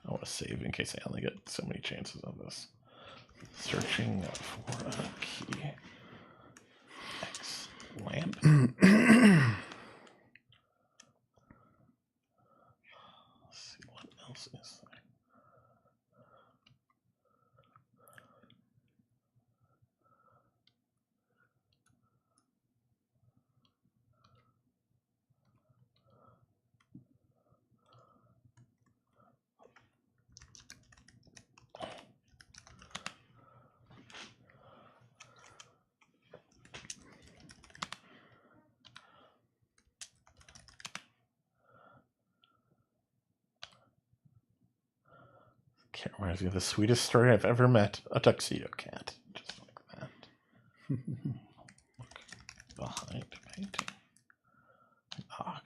I want to save in case I only get so many chances of this. Searching for a key. X lamp. Let's see what else is there. Cat reminds me of the sweetest story I've ever met. A tuxedo cat. Just like that. Look behind painting. Okay.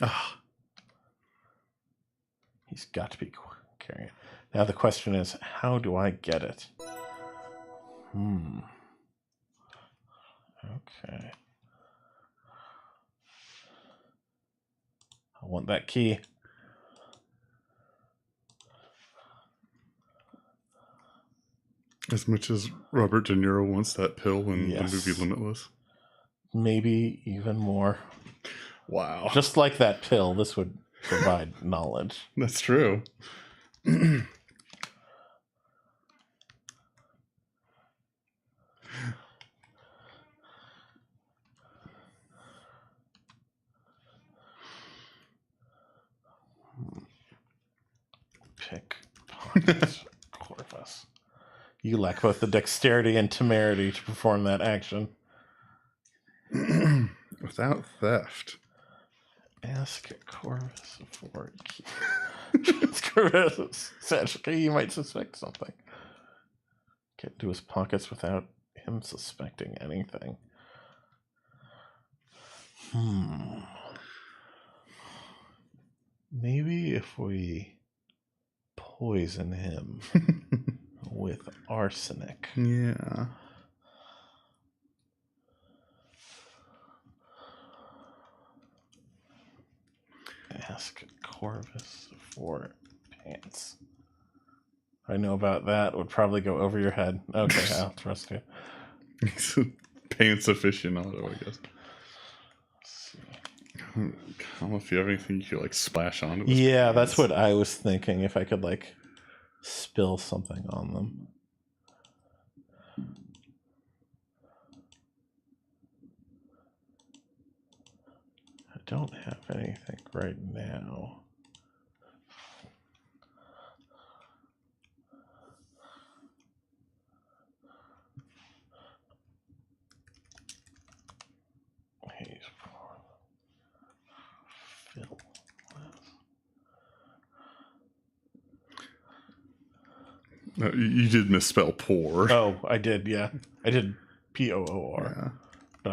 Ah. He's got to be carrying it. Now the question is, how do I get it? Okay. I want that key. As much as Robert De Niro wants that pill in Yes. the movie Limitless. Maybe even more. Wow. Just like that pill, this would provide knowledge. That's true. Pick pockets, Corvus. You lack both the dexterity and temerity to perform that action. Without theft. Ask Corvus for a key. Corvus, essentially, you might suspect something. Get into his pockets without him suspecting anything. Maybe if we poison him with arsenic. Yeah. Ask Corvus for pants. I know about that. Would probably go over your head. Okay, I'll trust you. He's a pants aficionado, I guess. I don't know if you have anything you could like splash on. Yeah, that's what I was thinking. If I could like spill something on them. I don't have anything right now. No, you did misspell poor. Oh, I did, yeah. I did P-O-O-R. Yeah. But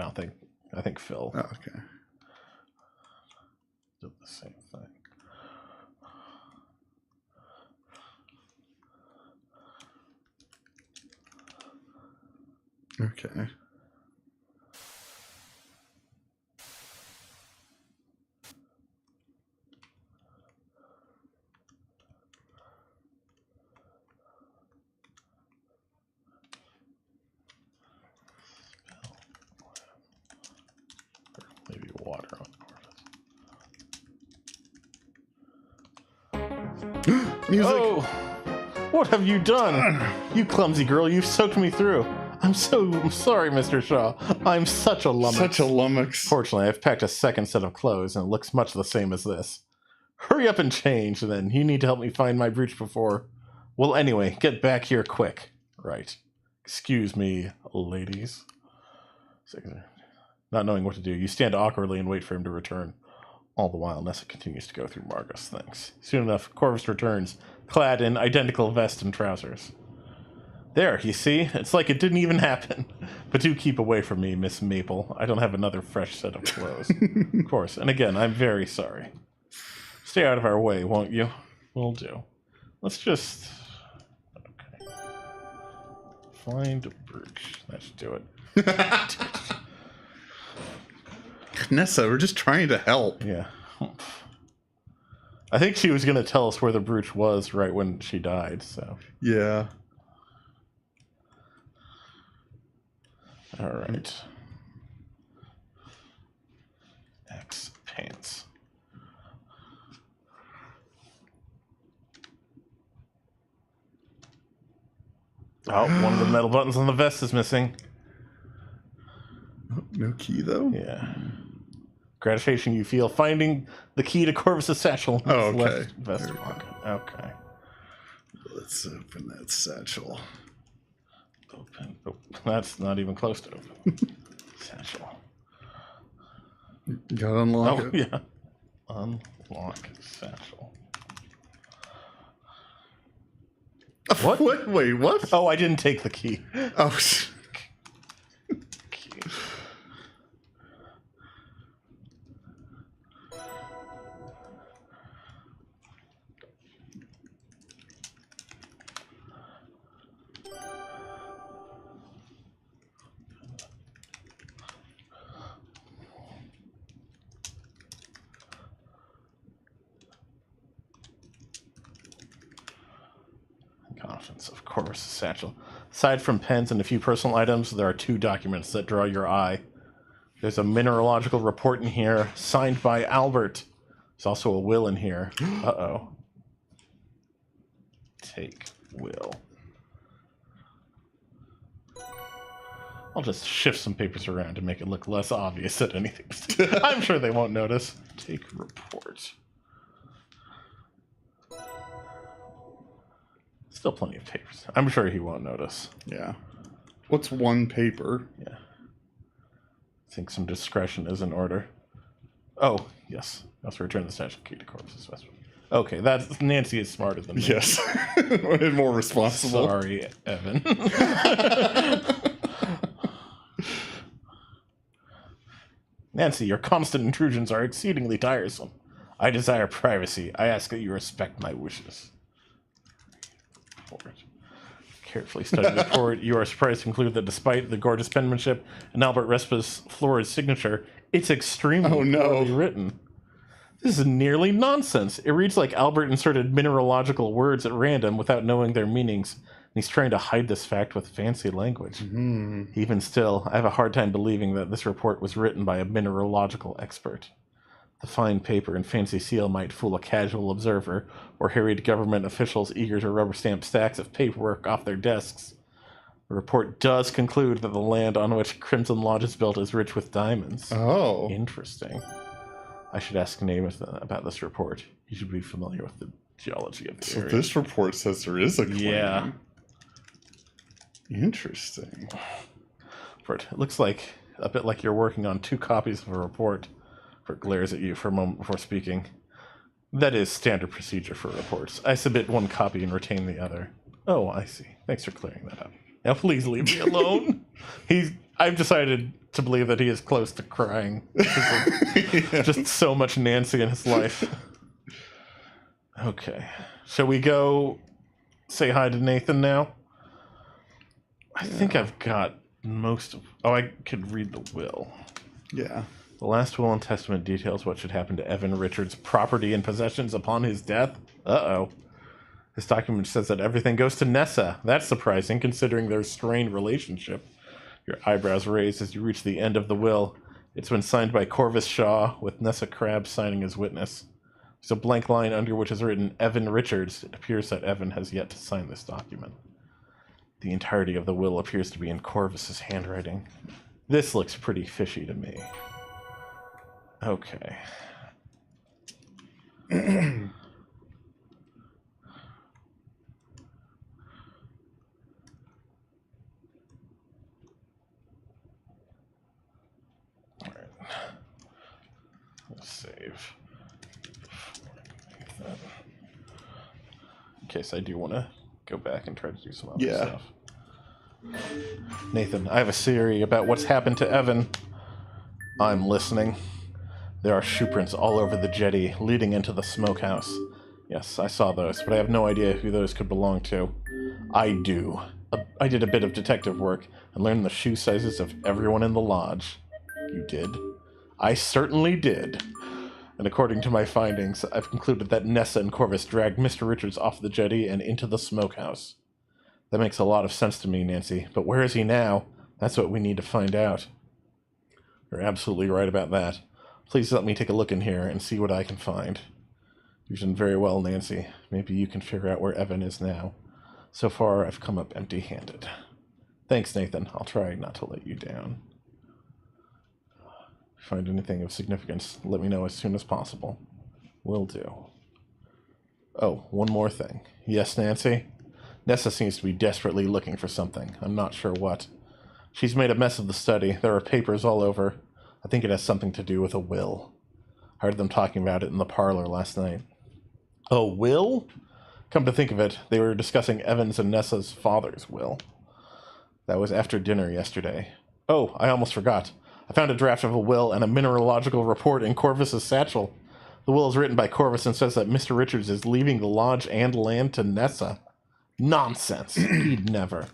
I think Phil. Oh, okay. Did the same thing. Okay. Maybe water on Corvus. Music. Oh! What have you done? You clumsy girl, you've soaked me through. I'm sorry, Mr. Shaw. I'm such a lummox. Such a lummox. Fortunately, I've packed a second set of clothes, and it looks much the same as this. Hurry up and change, then. You need to help me find my brooch before... Well, anyway, get back here quick. Right. Excuse me, ladies. Not knowing what to do, you stand awkwardly and wait for him to return. All the while, Nessa continues to go through Margot's things. Soon enough, Corvus returns, clad in identical vest and trousers. There, you see? It's like it didn't even happen. But do keep away from me, Miss Maple. I don't have another fresh set of clothes. Of course. And again, I'm very sorry. Stay out of our way, won't you? Will do. Let's just... Okay. Find a brooch. That should do it. Nessa, we're just trying to help. Yeah. I think she was going to tell us where the brooch was right when she died, so... Yeah. All right. X pants. Oh, one of the metal buttons on the vest is missing. No key, though? Yeah. Gratification you feel finding the key to Corvus's satchel in his left vest pocket. Okay. Let's open that satchel. Open. Oh, that's not even close to open. Satchel. You gotta unlock it. Oh, yeah. Unlock satchel. What? Wait, what? Oh, I didn't take the key. Oh, Key. Contents of Corvus's satchel. Aside from pens and a few personal items, there are 2 documents that draw your eye. There's a mineralogical report in here, signed by Albert. There's also a will in here. Uh-oh. Take will. I'll just shift some papers around to make it look less obvious that anything's... I'm sure they won't notice. Take report. Still plenty of papers. I'm sure he won't notice. yeah. What's one paper? Yeah. I think some discretion is in order. Oh, yes. Let's return the satchel key to Corvus's vest. Okay, that's Nancy is smarter than me. Yes. And more responsible. Sorry, Evan. Nancy, your constant intrusions are exceedingly tiresome. I desire privacy. I ask that you respect my wishes. Carefully study the report. You are surprised to conclude that despite the gorgeous penmanship and Albert Respa's florid signature, it's extremely poorly written. This is nearly nonsense. It reads like Albert inserted mineralogical words at random without knowing their meanings, and he's trying to hide this fact with fancy language. Even still, I have a hard time believing that this report was written by a mineralogical expert. The fine paper and fancy seal might fool a casual observer or harried government officials eager to rubber stamp stacks of paperwork off their desks. The report does conclude that the land on which Crimson Lodge is built is rich with diamonds. Oh. Interesting. I should ask Namath about this report. He should be familiar with the geology of the area. So this report says there is a claim. Yeah. Interesting. It looks like a bit like you're working on 2 copies of a report. Bert glares at you for a moment before speaking. That is standard procedure for reports. I submit 1 copy and retain the other. Oh, I see. Thanks for clearing that up. Now please leave me alone. I've decided to believe that he is close to crying. Just so much Nancy in his life. Okay. Shall we go say hi to Nathan now? I think I've got most of... Oh, I could read the will. Yeah. The last will and testament details what should happen to Evan Richards' property and possessions upon his death. Uh-oh. This document says that everything goes to Nessa. That's surprising, considering their strained relationship. Your eyebrows raise as you reach the end of the will. It's been signed by Corvus Shaw, with Nessa Crabbe signing as witness. There's a blank line under which is written Evan Richards. It appears that Evan has yet to sign this document. The entirety of the will appears to be in Corvus's handwriting. This looks pretty fishy to me. Okay. Alright. Let's save. In case I do want to go back and try to do some other stuff. Nathan, I have a theory about what's happened to Evan. I'm listening. There are shoe prints all over the jetty leading into the smokehouse. Yes, I saw those, but I have no idea who those could belong to. I do. I did a bit of detective work and learned the shoe sizes of everyone in the lodge. You did? I certainly did. And according to my findings, I've concluded that Nessa and Corvus dragged Mr. Richards off the jetty and into the smokehouse. That makes a lot of sense to me, Nancy, but where is he now? That's what we need to find out. You're absolutely right about that. Please let me take a look in here and see what I can find. You've done very well, Nancy. Maybe you can figure out where Evan is now. So far, I've come up empty-handed. Thanks, Nathan. I'll try not to let you down. If you find anything of significance, let me know as soon as possible. Will do. Oh, one more thing. Yes, Nancy? Nessa seems to be desperately looking for something. I'm not sure what. She's made a mess of the study. There are papers all over. I think it has something to do with a will. I heard them talking about it in the parlor last night. A will? Come to think of it, they were discussing Evan's and Nessa's father's will. That was after dinner yesterday. Oh, I almost forgot. I found a draft of a will and a mineralogical report in Corvus's satchel. The will is written by Corvus and says that Mr. Richards is leaving the lodge and land to Nessa. Nonsense. He'd never.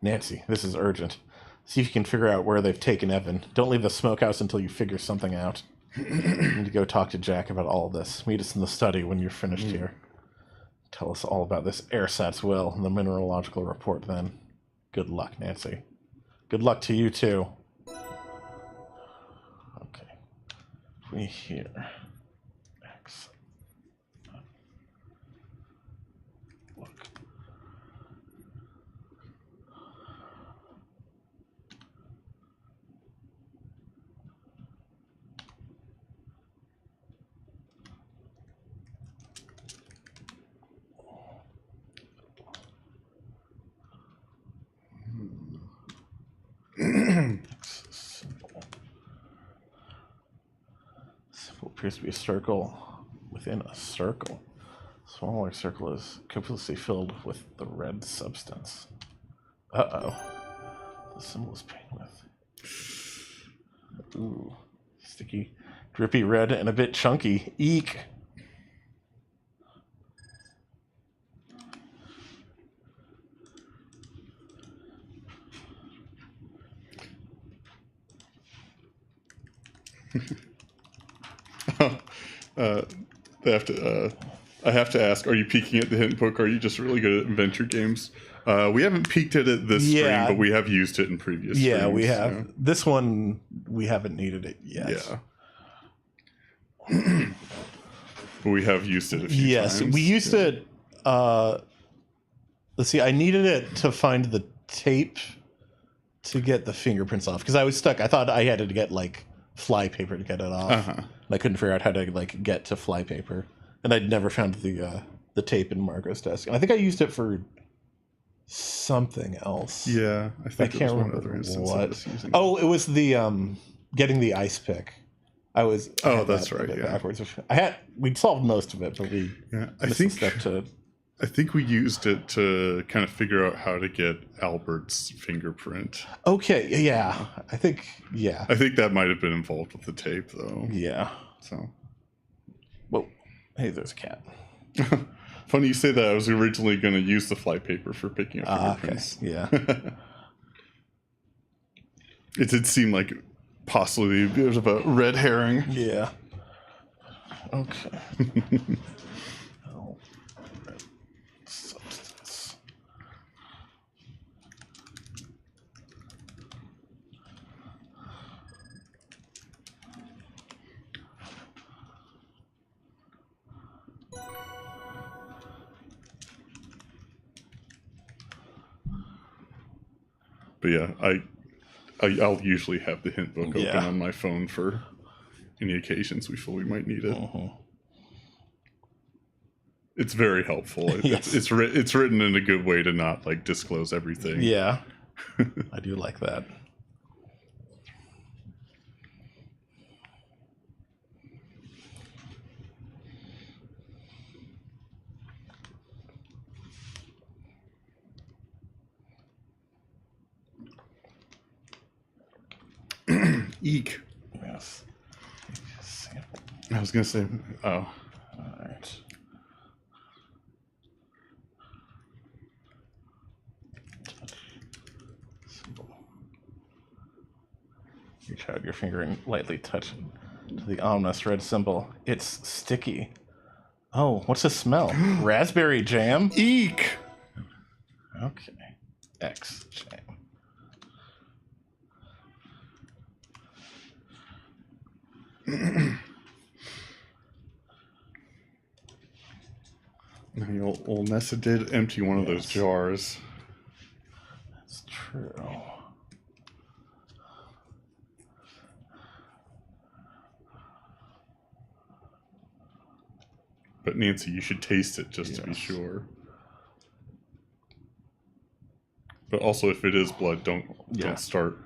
Nancy, this is urgent. See if you can figure out where they've taken Evan. Don't leave the smokehouse until you figure something out. You need to go talk to Jack about all of this. Meet us in the study when you're finished here. Tell us all about this AirSats will and the mineralogical report then. Good luck, Nancy. Good luck to you, too. Okay. We hear. X. Look. Symbol appears to be a circle within a circle. Smaller circle is completely filled with the red substance. Uh-oh. The symbol is painted with. Ooh. Sticky, drippy red, and a bit chunky. Eek! I have to ask, are you peeking at the hint book, or are you just really good at adventure games? We haven't peeked at it this stream, but we have used it in previous streams. Yeah, we have. Yeah. This one, we haven't needed it yet. Yeah. But we have used it a few times. Yes, we used it. Let's see, I needed it to find the tape to get the fingerprints off, because I was stuck. I thought I had to get, like, flypaper to get it off. And I couldn't figure out how to, like, get to flypaper. And I'd never found the tape in Margot's desk. And I think I used it for something else. Yeah, I think I can't remember what. Oh, it was the getting the ice pick. That's right. Yeah. Backwards. We'd solved most of it, but we missed a step to. I think we used it to kind of figure out how to get Albert's fingerprint. Okay, yeah. I think that might have been involved with the tape, though. Yeah. So. Whoa. Hey, there's a cat. Funny you say that. I was originally going to use the flypaper for picking up fingerprints. Okay. Yeah. It did seem like possibly a bit of a red herring. Yeah. Okay. Red substance. But yeah, I'll usually have the hint book open on my phone for any occasions we feel we might need it. It's very helpful. It's written in a good way to not like disclose everything. Yeah, I do like that. Eek. Yes. I was gonna say, oh. Alright. Reach out your finger and lightly touch it to the ominous red symbol. It's sticky. Oh, what's the smell? Raspberry jam? Eek! Okay. X jam. Old Nessa did empty one of those jars. That's true. But Nancy, you should taste it just to be sure. But also, if it is blood, don't start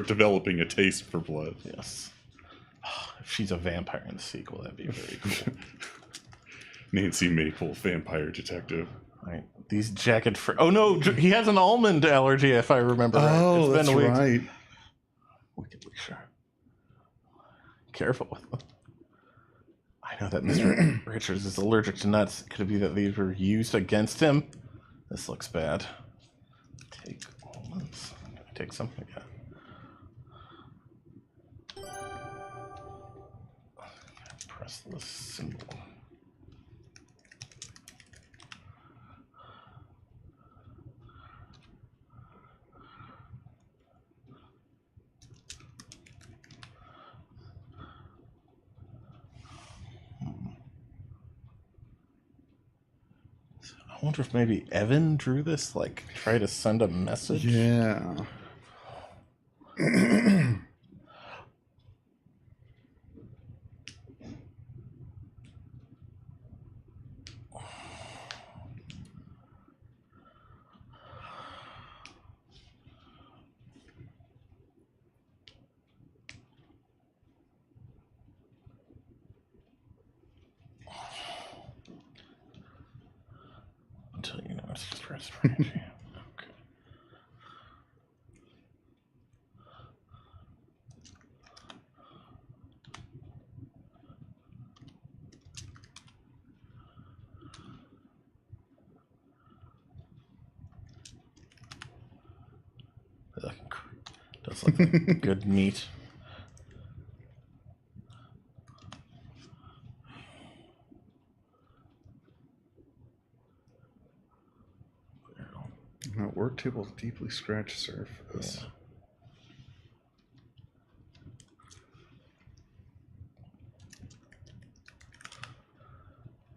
developing a taste for blood. Yes. If she's a vampire in the sequel, that'd be very cool. Nancy Maple, vampire detective. Right. These jacket oh no, he has an almond allergy, if I remember right. Oh, that's right. Wickedly sharp. Careful with them. I know that Mr. Richards is allergic to nuts. Could it be that these were used against him? This looks bad. Take almonds. Take something again. Press the symbol. I wonder if maybe Evan drew this, like, try to send a message? Yeah. Until you know it's just respiratory. Okay. Does look like good meat. Work table deeply scratched surface.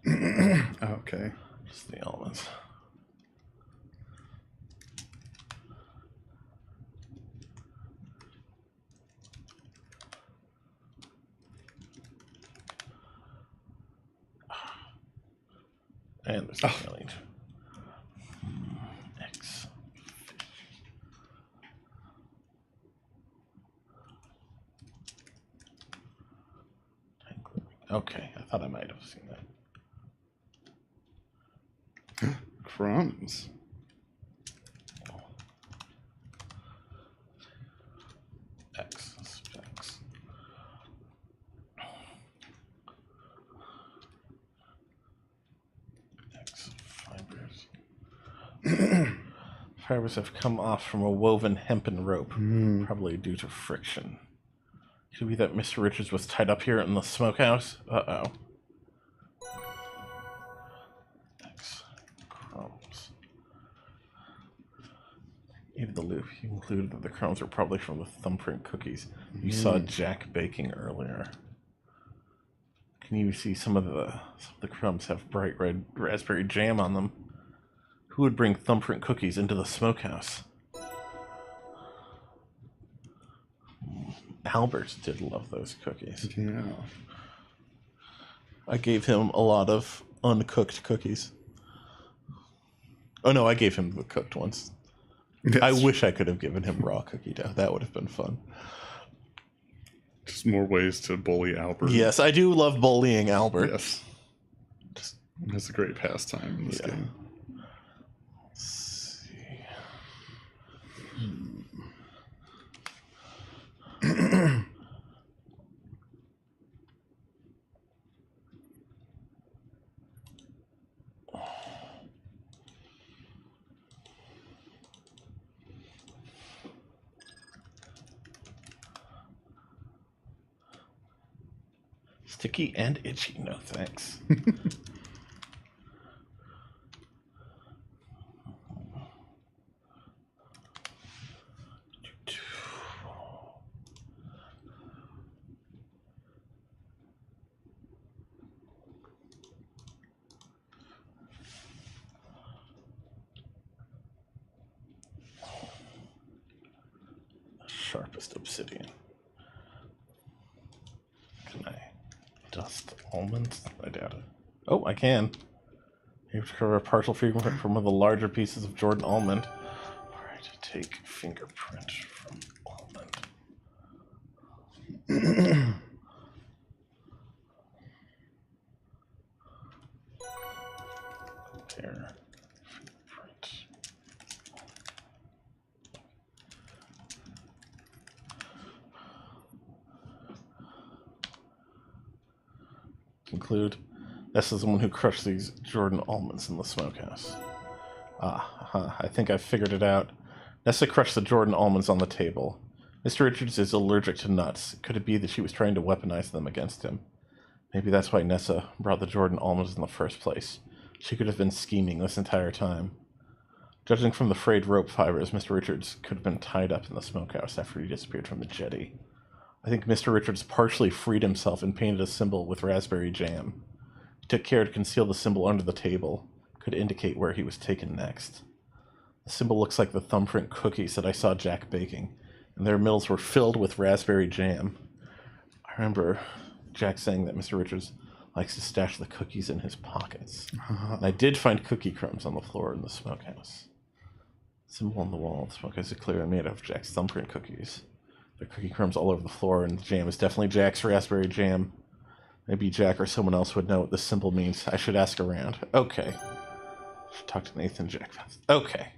Yeah. Okay. Just the elements. And there's the million. X. Okay, I thought I might have seen that. Crumbs. X specs. X fibers. Fibers have come off from a woven hempen rope, probably due to friction. Could it be that Mr. Richards was tied up here in the smokehouse? Uh-oh. X crumbs. Even the loop, he concluded that the crumbs were probably from the thumbprint cookies you saw Jack baking earlier. Can you see some of the crumbs have bright red raspberry jam on them? Who would bring thumbprint cookies into the smokehouse? Albert did love those cookies. Yeah. I gave him a lot of uncooked cookies. Oh no, I gave him the cooked ones. Yes. I wish I could have given him raw cookie dough. That would have been fun. Just more ways to bully Albert. Yes, I do love bullying Albert. Yes. That's a great pastime in this game. Let's see. Sticky and itchy, no thanks. Sharpest obsidian. Can I dust almonds? I doubt it. Oh, I can. You have to cover a partial fingerprint from one of the larger pieces of Jordan almond. Alright, take fingerprint from almond. There. Fingerprint. Conclude. This is the one who crushed these Jordan almonds in the smokehouse. I think I've figured it out. Nessa crushed the Jordan almonds on the table. Mr. Richards is allergic to nuts. Could it be that she was trying to weaponize them against him? Maybe that's why Nessa brought the Jordan almonds in the first place. She could have been scheming this entire time. Judging from the frayed rope fibers, Mr. Richards could have been tied up in the smokehouse after he disappeared from the jetty. I think Mr. Richards partially freed himself and painted a symbol with raspberry jam. He took care to conceal the symbol under the table. Could indicate where he was taken next. The symbol looks like the thumbprint cookies that I saw Jack baking, and their middles were filled with raspberry jam. I remember Jack saying that Mr. Richards likes to stash the cookies in his pockets. And I did find cookie crumbs on the floor in the smokehouse. The symbol on the wall of the smokehouse is clearly made of Jack's thumbprint cookies. There are cookie crumbs all over the floor, and the jam is definitely Jack's raspberry jam. Maybe Jack or someone else would know what this symbol means. I should ask around. Okay. Should talk to Nathan Jack. Okay.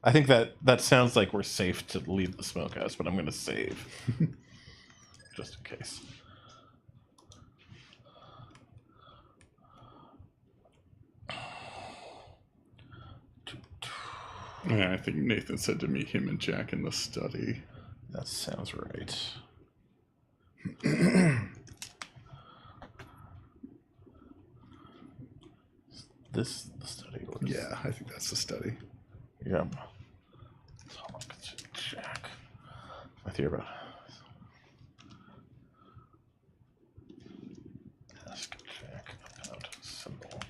I think that sounds like we're safe to leave the smokehouse, but I'm going to save. Just in case. Yeah, I think Nathan said to meet him and Jack in the study. That sounds right. This the study was. Yeah, I think that's the study. Yep. Talk to Jack. My theory about. Ask Jack about symbol.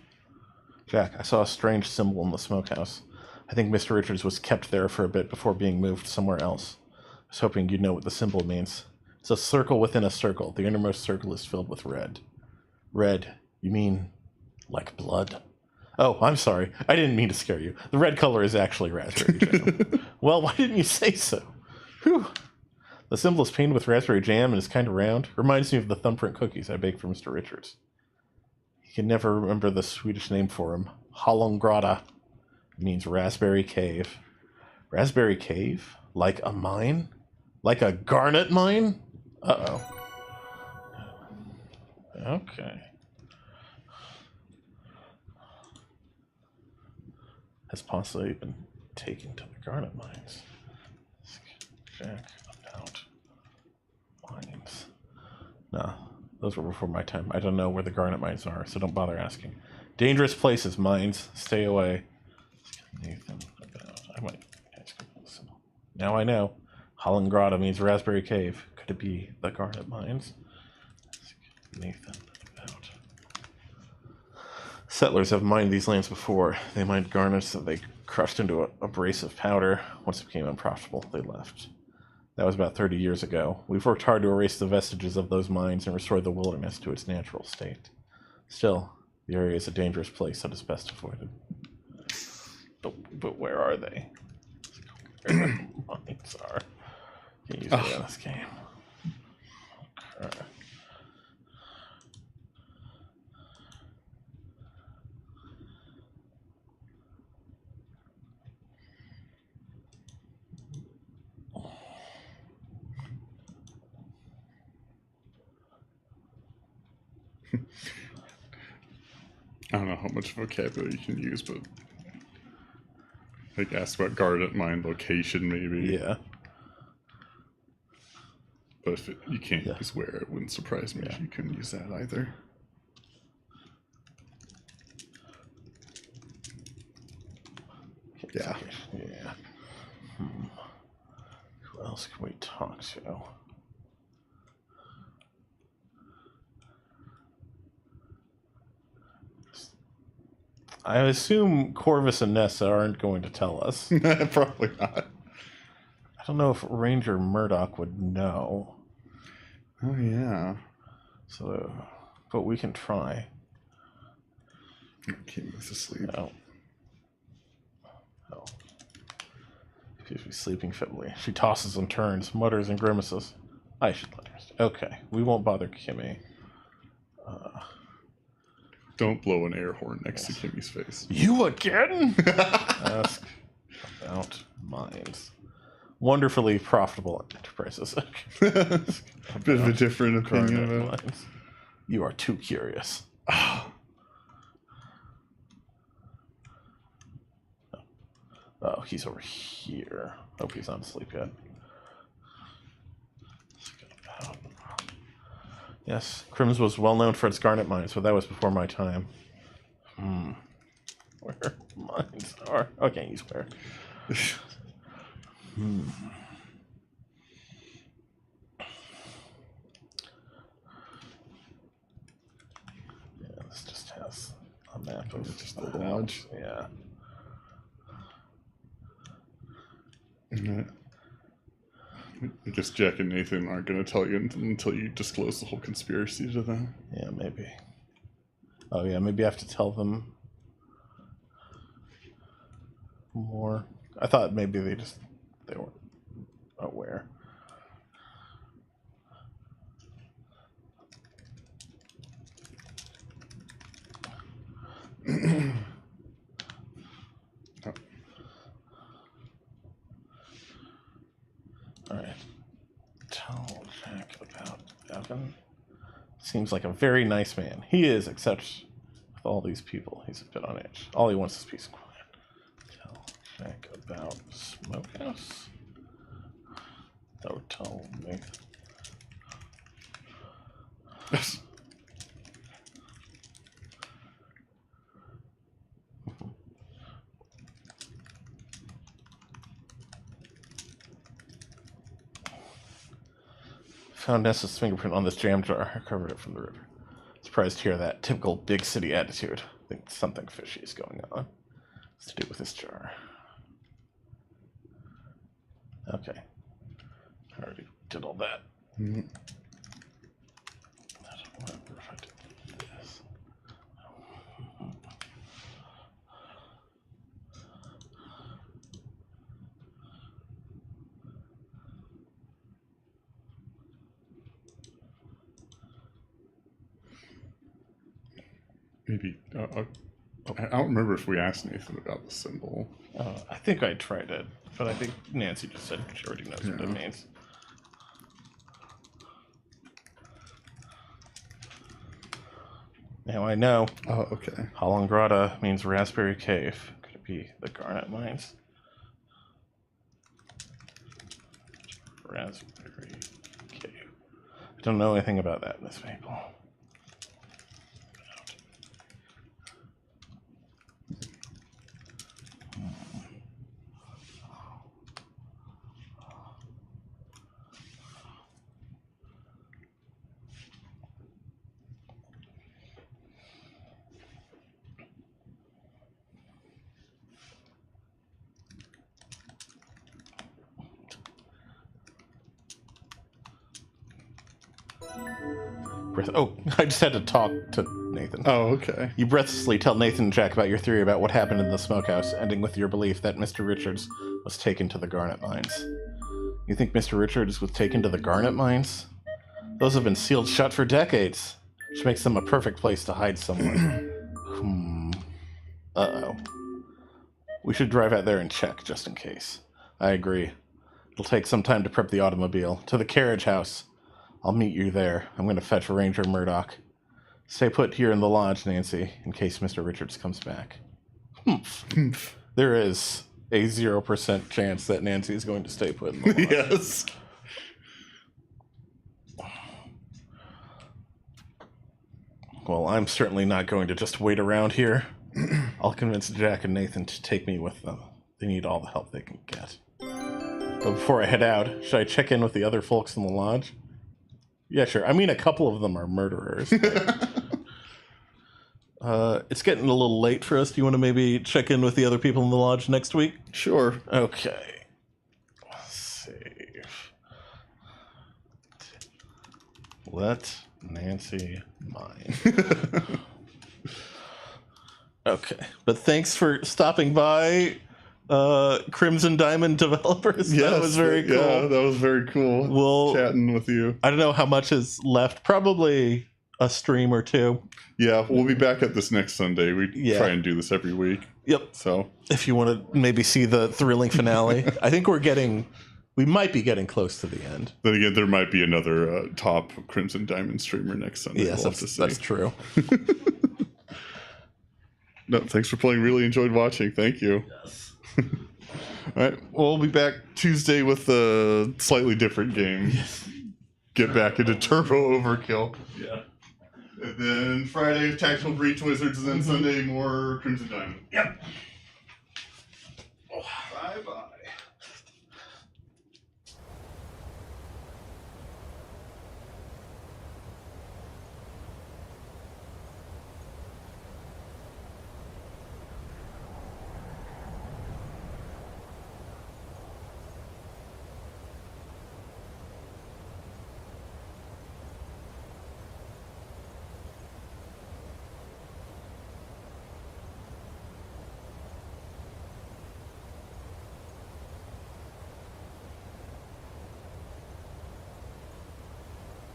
Jack, I saw a strange symbol in the smokehouse. I think Mr. Richards was kept there for a bit before being moved somewhere else. I was hoping you'd know what the symbol means. It's a circle within a circle. The innermost circle is filled with red. Red? You mean like blood? Oh, I'm sorry. I didn't mean to scare you. The red color is actually raspberry jam. Well, why didn't you say so? Whew. The symbol is painted with raspberry jam and is kind of round. Reminds me of the thumbprint cookies I baked for Mr. Richards. He can never remember the Swedish name for him. Hallongrada. It means raspberry cave. Raspberry cave? Like a mine? Like a garnet mine? Uh-oh. Okay. Has possibly been taken to the garnet mines. Ask Jack about mines. No, those were before my time. I don't know where the garnet mines are, so don't bother asking. Dangerous places, mines. Stay away. Nathan about. I might ask him this. Now I know. Hollangrada means raspberry cave. Could it be the garnet mines? Ask Nathan about. Settlers have mined these lands before. They mined garnets that they crushed into a abrasive powder. Once it became unprofitable, they left. That was about 30 years ago. We've worked hard to erase the vestiges of those mines and restore the wilderness to its natural state. Still, the area is a dangerous place that is best avoided. But where are they? Where the mines are. Can't use it in this game. Okay. I don't know how much vocabulary you can use, but like ask about garnet mine location, maybe. Yeah. But if you can't use where, it wouldn't surprise me if you couldn't use that either. Yeah. Yeah. Who else can we talk to? I assume Corvus and Nessa aren't going to tell us. Probably not. I don't know if Ranger Murdoch would know. Oh, yeah. So, but we can try. Kimmy's asleep. Oh. Excuse me, sleeping fitfully. She tosses and turns, mutters and grimaces. I should let her stay. Okay, we won't bother Kimmy. Don't blow an air horn next to Kimmy's face. You again? Ask about mines. Wonderfully profitable enterprises. Bit of a different opinion about mines. You are too curious. Oh, he's over here. Hope he's not asleep yet. Yes, Crims was well known for its garnet mines, but that was before my time. Where mines are? Okay, he's where. Yeah, this just has a map of just the lodge. Yeah. I guess Jack and Nathan aren't going to tell you until you disclose the whole conspiracy to them. Yeah, maybe. Oh, yeah, maybe I have to tell them more. I thought maybe they weren't aware. All right. Tell Jack about Evan. Seems like a very nice man. He is, except with all these people, he's a bit on edge. All he wants is peace and quiet. Tell Jack about Smokehouse. Oh, tell me. Yes. Found Nessa's fingerprint on this jam jar. I covered it from the river. Surprised to hear that typical big city attitude. I think something fishy is going on. It's to do with this jar. Okay. I already did all that. Mm-hmm. I don't remember if I did this. Maybe. I don't remember if we asked Nathan about the symbol. I think I tried it, but I think Nancy just said she already knows what it means. Now I know. Oh, okay. Holangrata means raspberry cave. Could it be the garnet mines? Raspberry cave. I don't know anything about that, Miss Maple. Oh, I just had to talk to Nathan. Oh, okay. You breathlessly tell Nathan and Jack about your theory about what happened in the smokehouse, ending with your belief that Mr. Richards was taken to the garnet mines. You think Mr. Richards was taken to the garnet mines? Those have been sealed shut for decades, which makes them a perfect place to hide someone. Uh-oh. We should drive out there and check, just in case. I agree. It'll take some time to prep the automobile. To the carriage house. I'll meet you there. I'm going to fetch Ranger Murdoch. Stay put here in the lodge, Nancy, in case Mr. Richards comes back. There is a 0% chance that Nancy is going to stay put in the lodge. Yes. Well, I'm certainly not going to just wait around here. I'll convince Jack and Nathan to take me with them. They need all the help they can get. But before I head out, should I check in with the other folks in the lodge? Yeah, sure. I mean, a couple of them are murderers. It's getting a little late for us. Do you want to maybe check in with the other people in the lodge next week? Sure. Okay. Save. Let Nancy mine. Okay. But thanks for stopping by, Crimson Diamond Developers. Yes, that was very cool. Yeah, that was very cool. We'll chatting with you. I don't know how much is left. Probably a stream or two. Yeah, we'll be back at this next Sunday. We try and do this every week. Yep. So if you want to maybe see the thrilling finale, I think we might be getting close to the end. Then again, there might be another top Crimson Diamond streamer next Sunday. Yes, that's true. No, thanks for playing. Really enjoyed watching. Thank you. Yes. All right. Well, we'll be back Tuesday with a slightly different game. Yes. Get back into Turbo Overkill. Yeah. And then Friday, Tactical Breach Wizards, and then Sunday, more Crimson Diamond. Yep.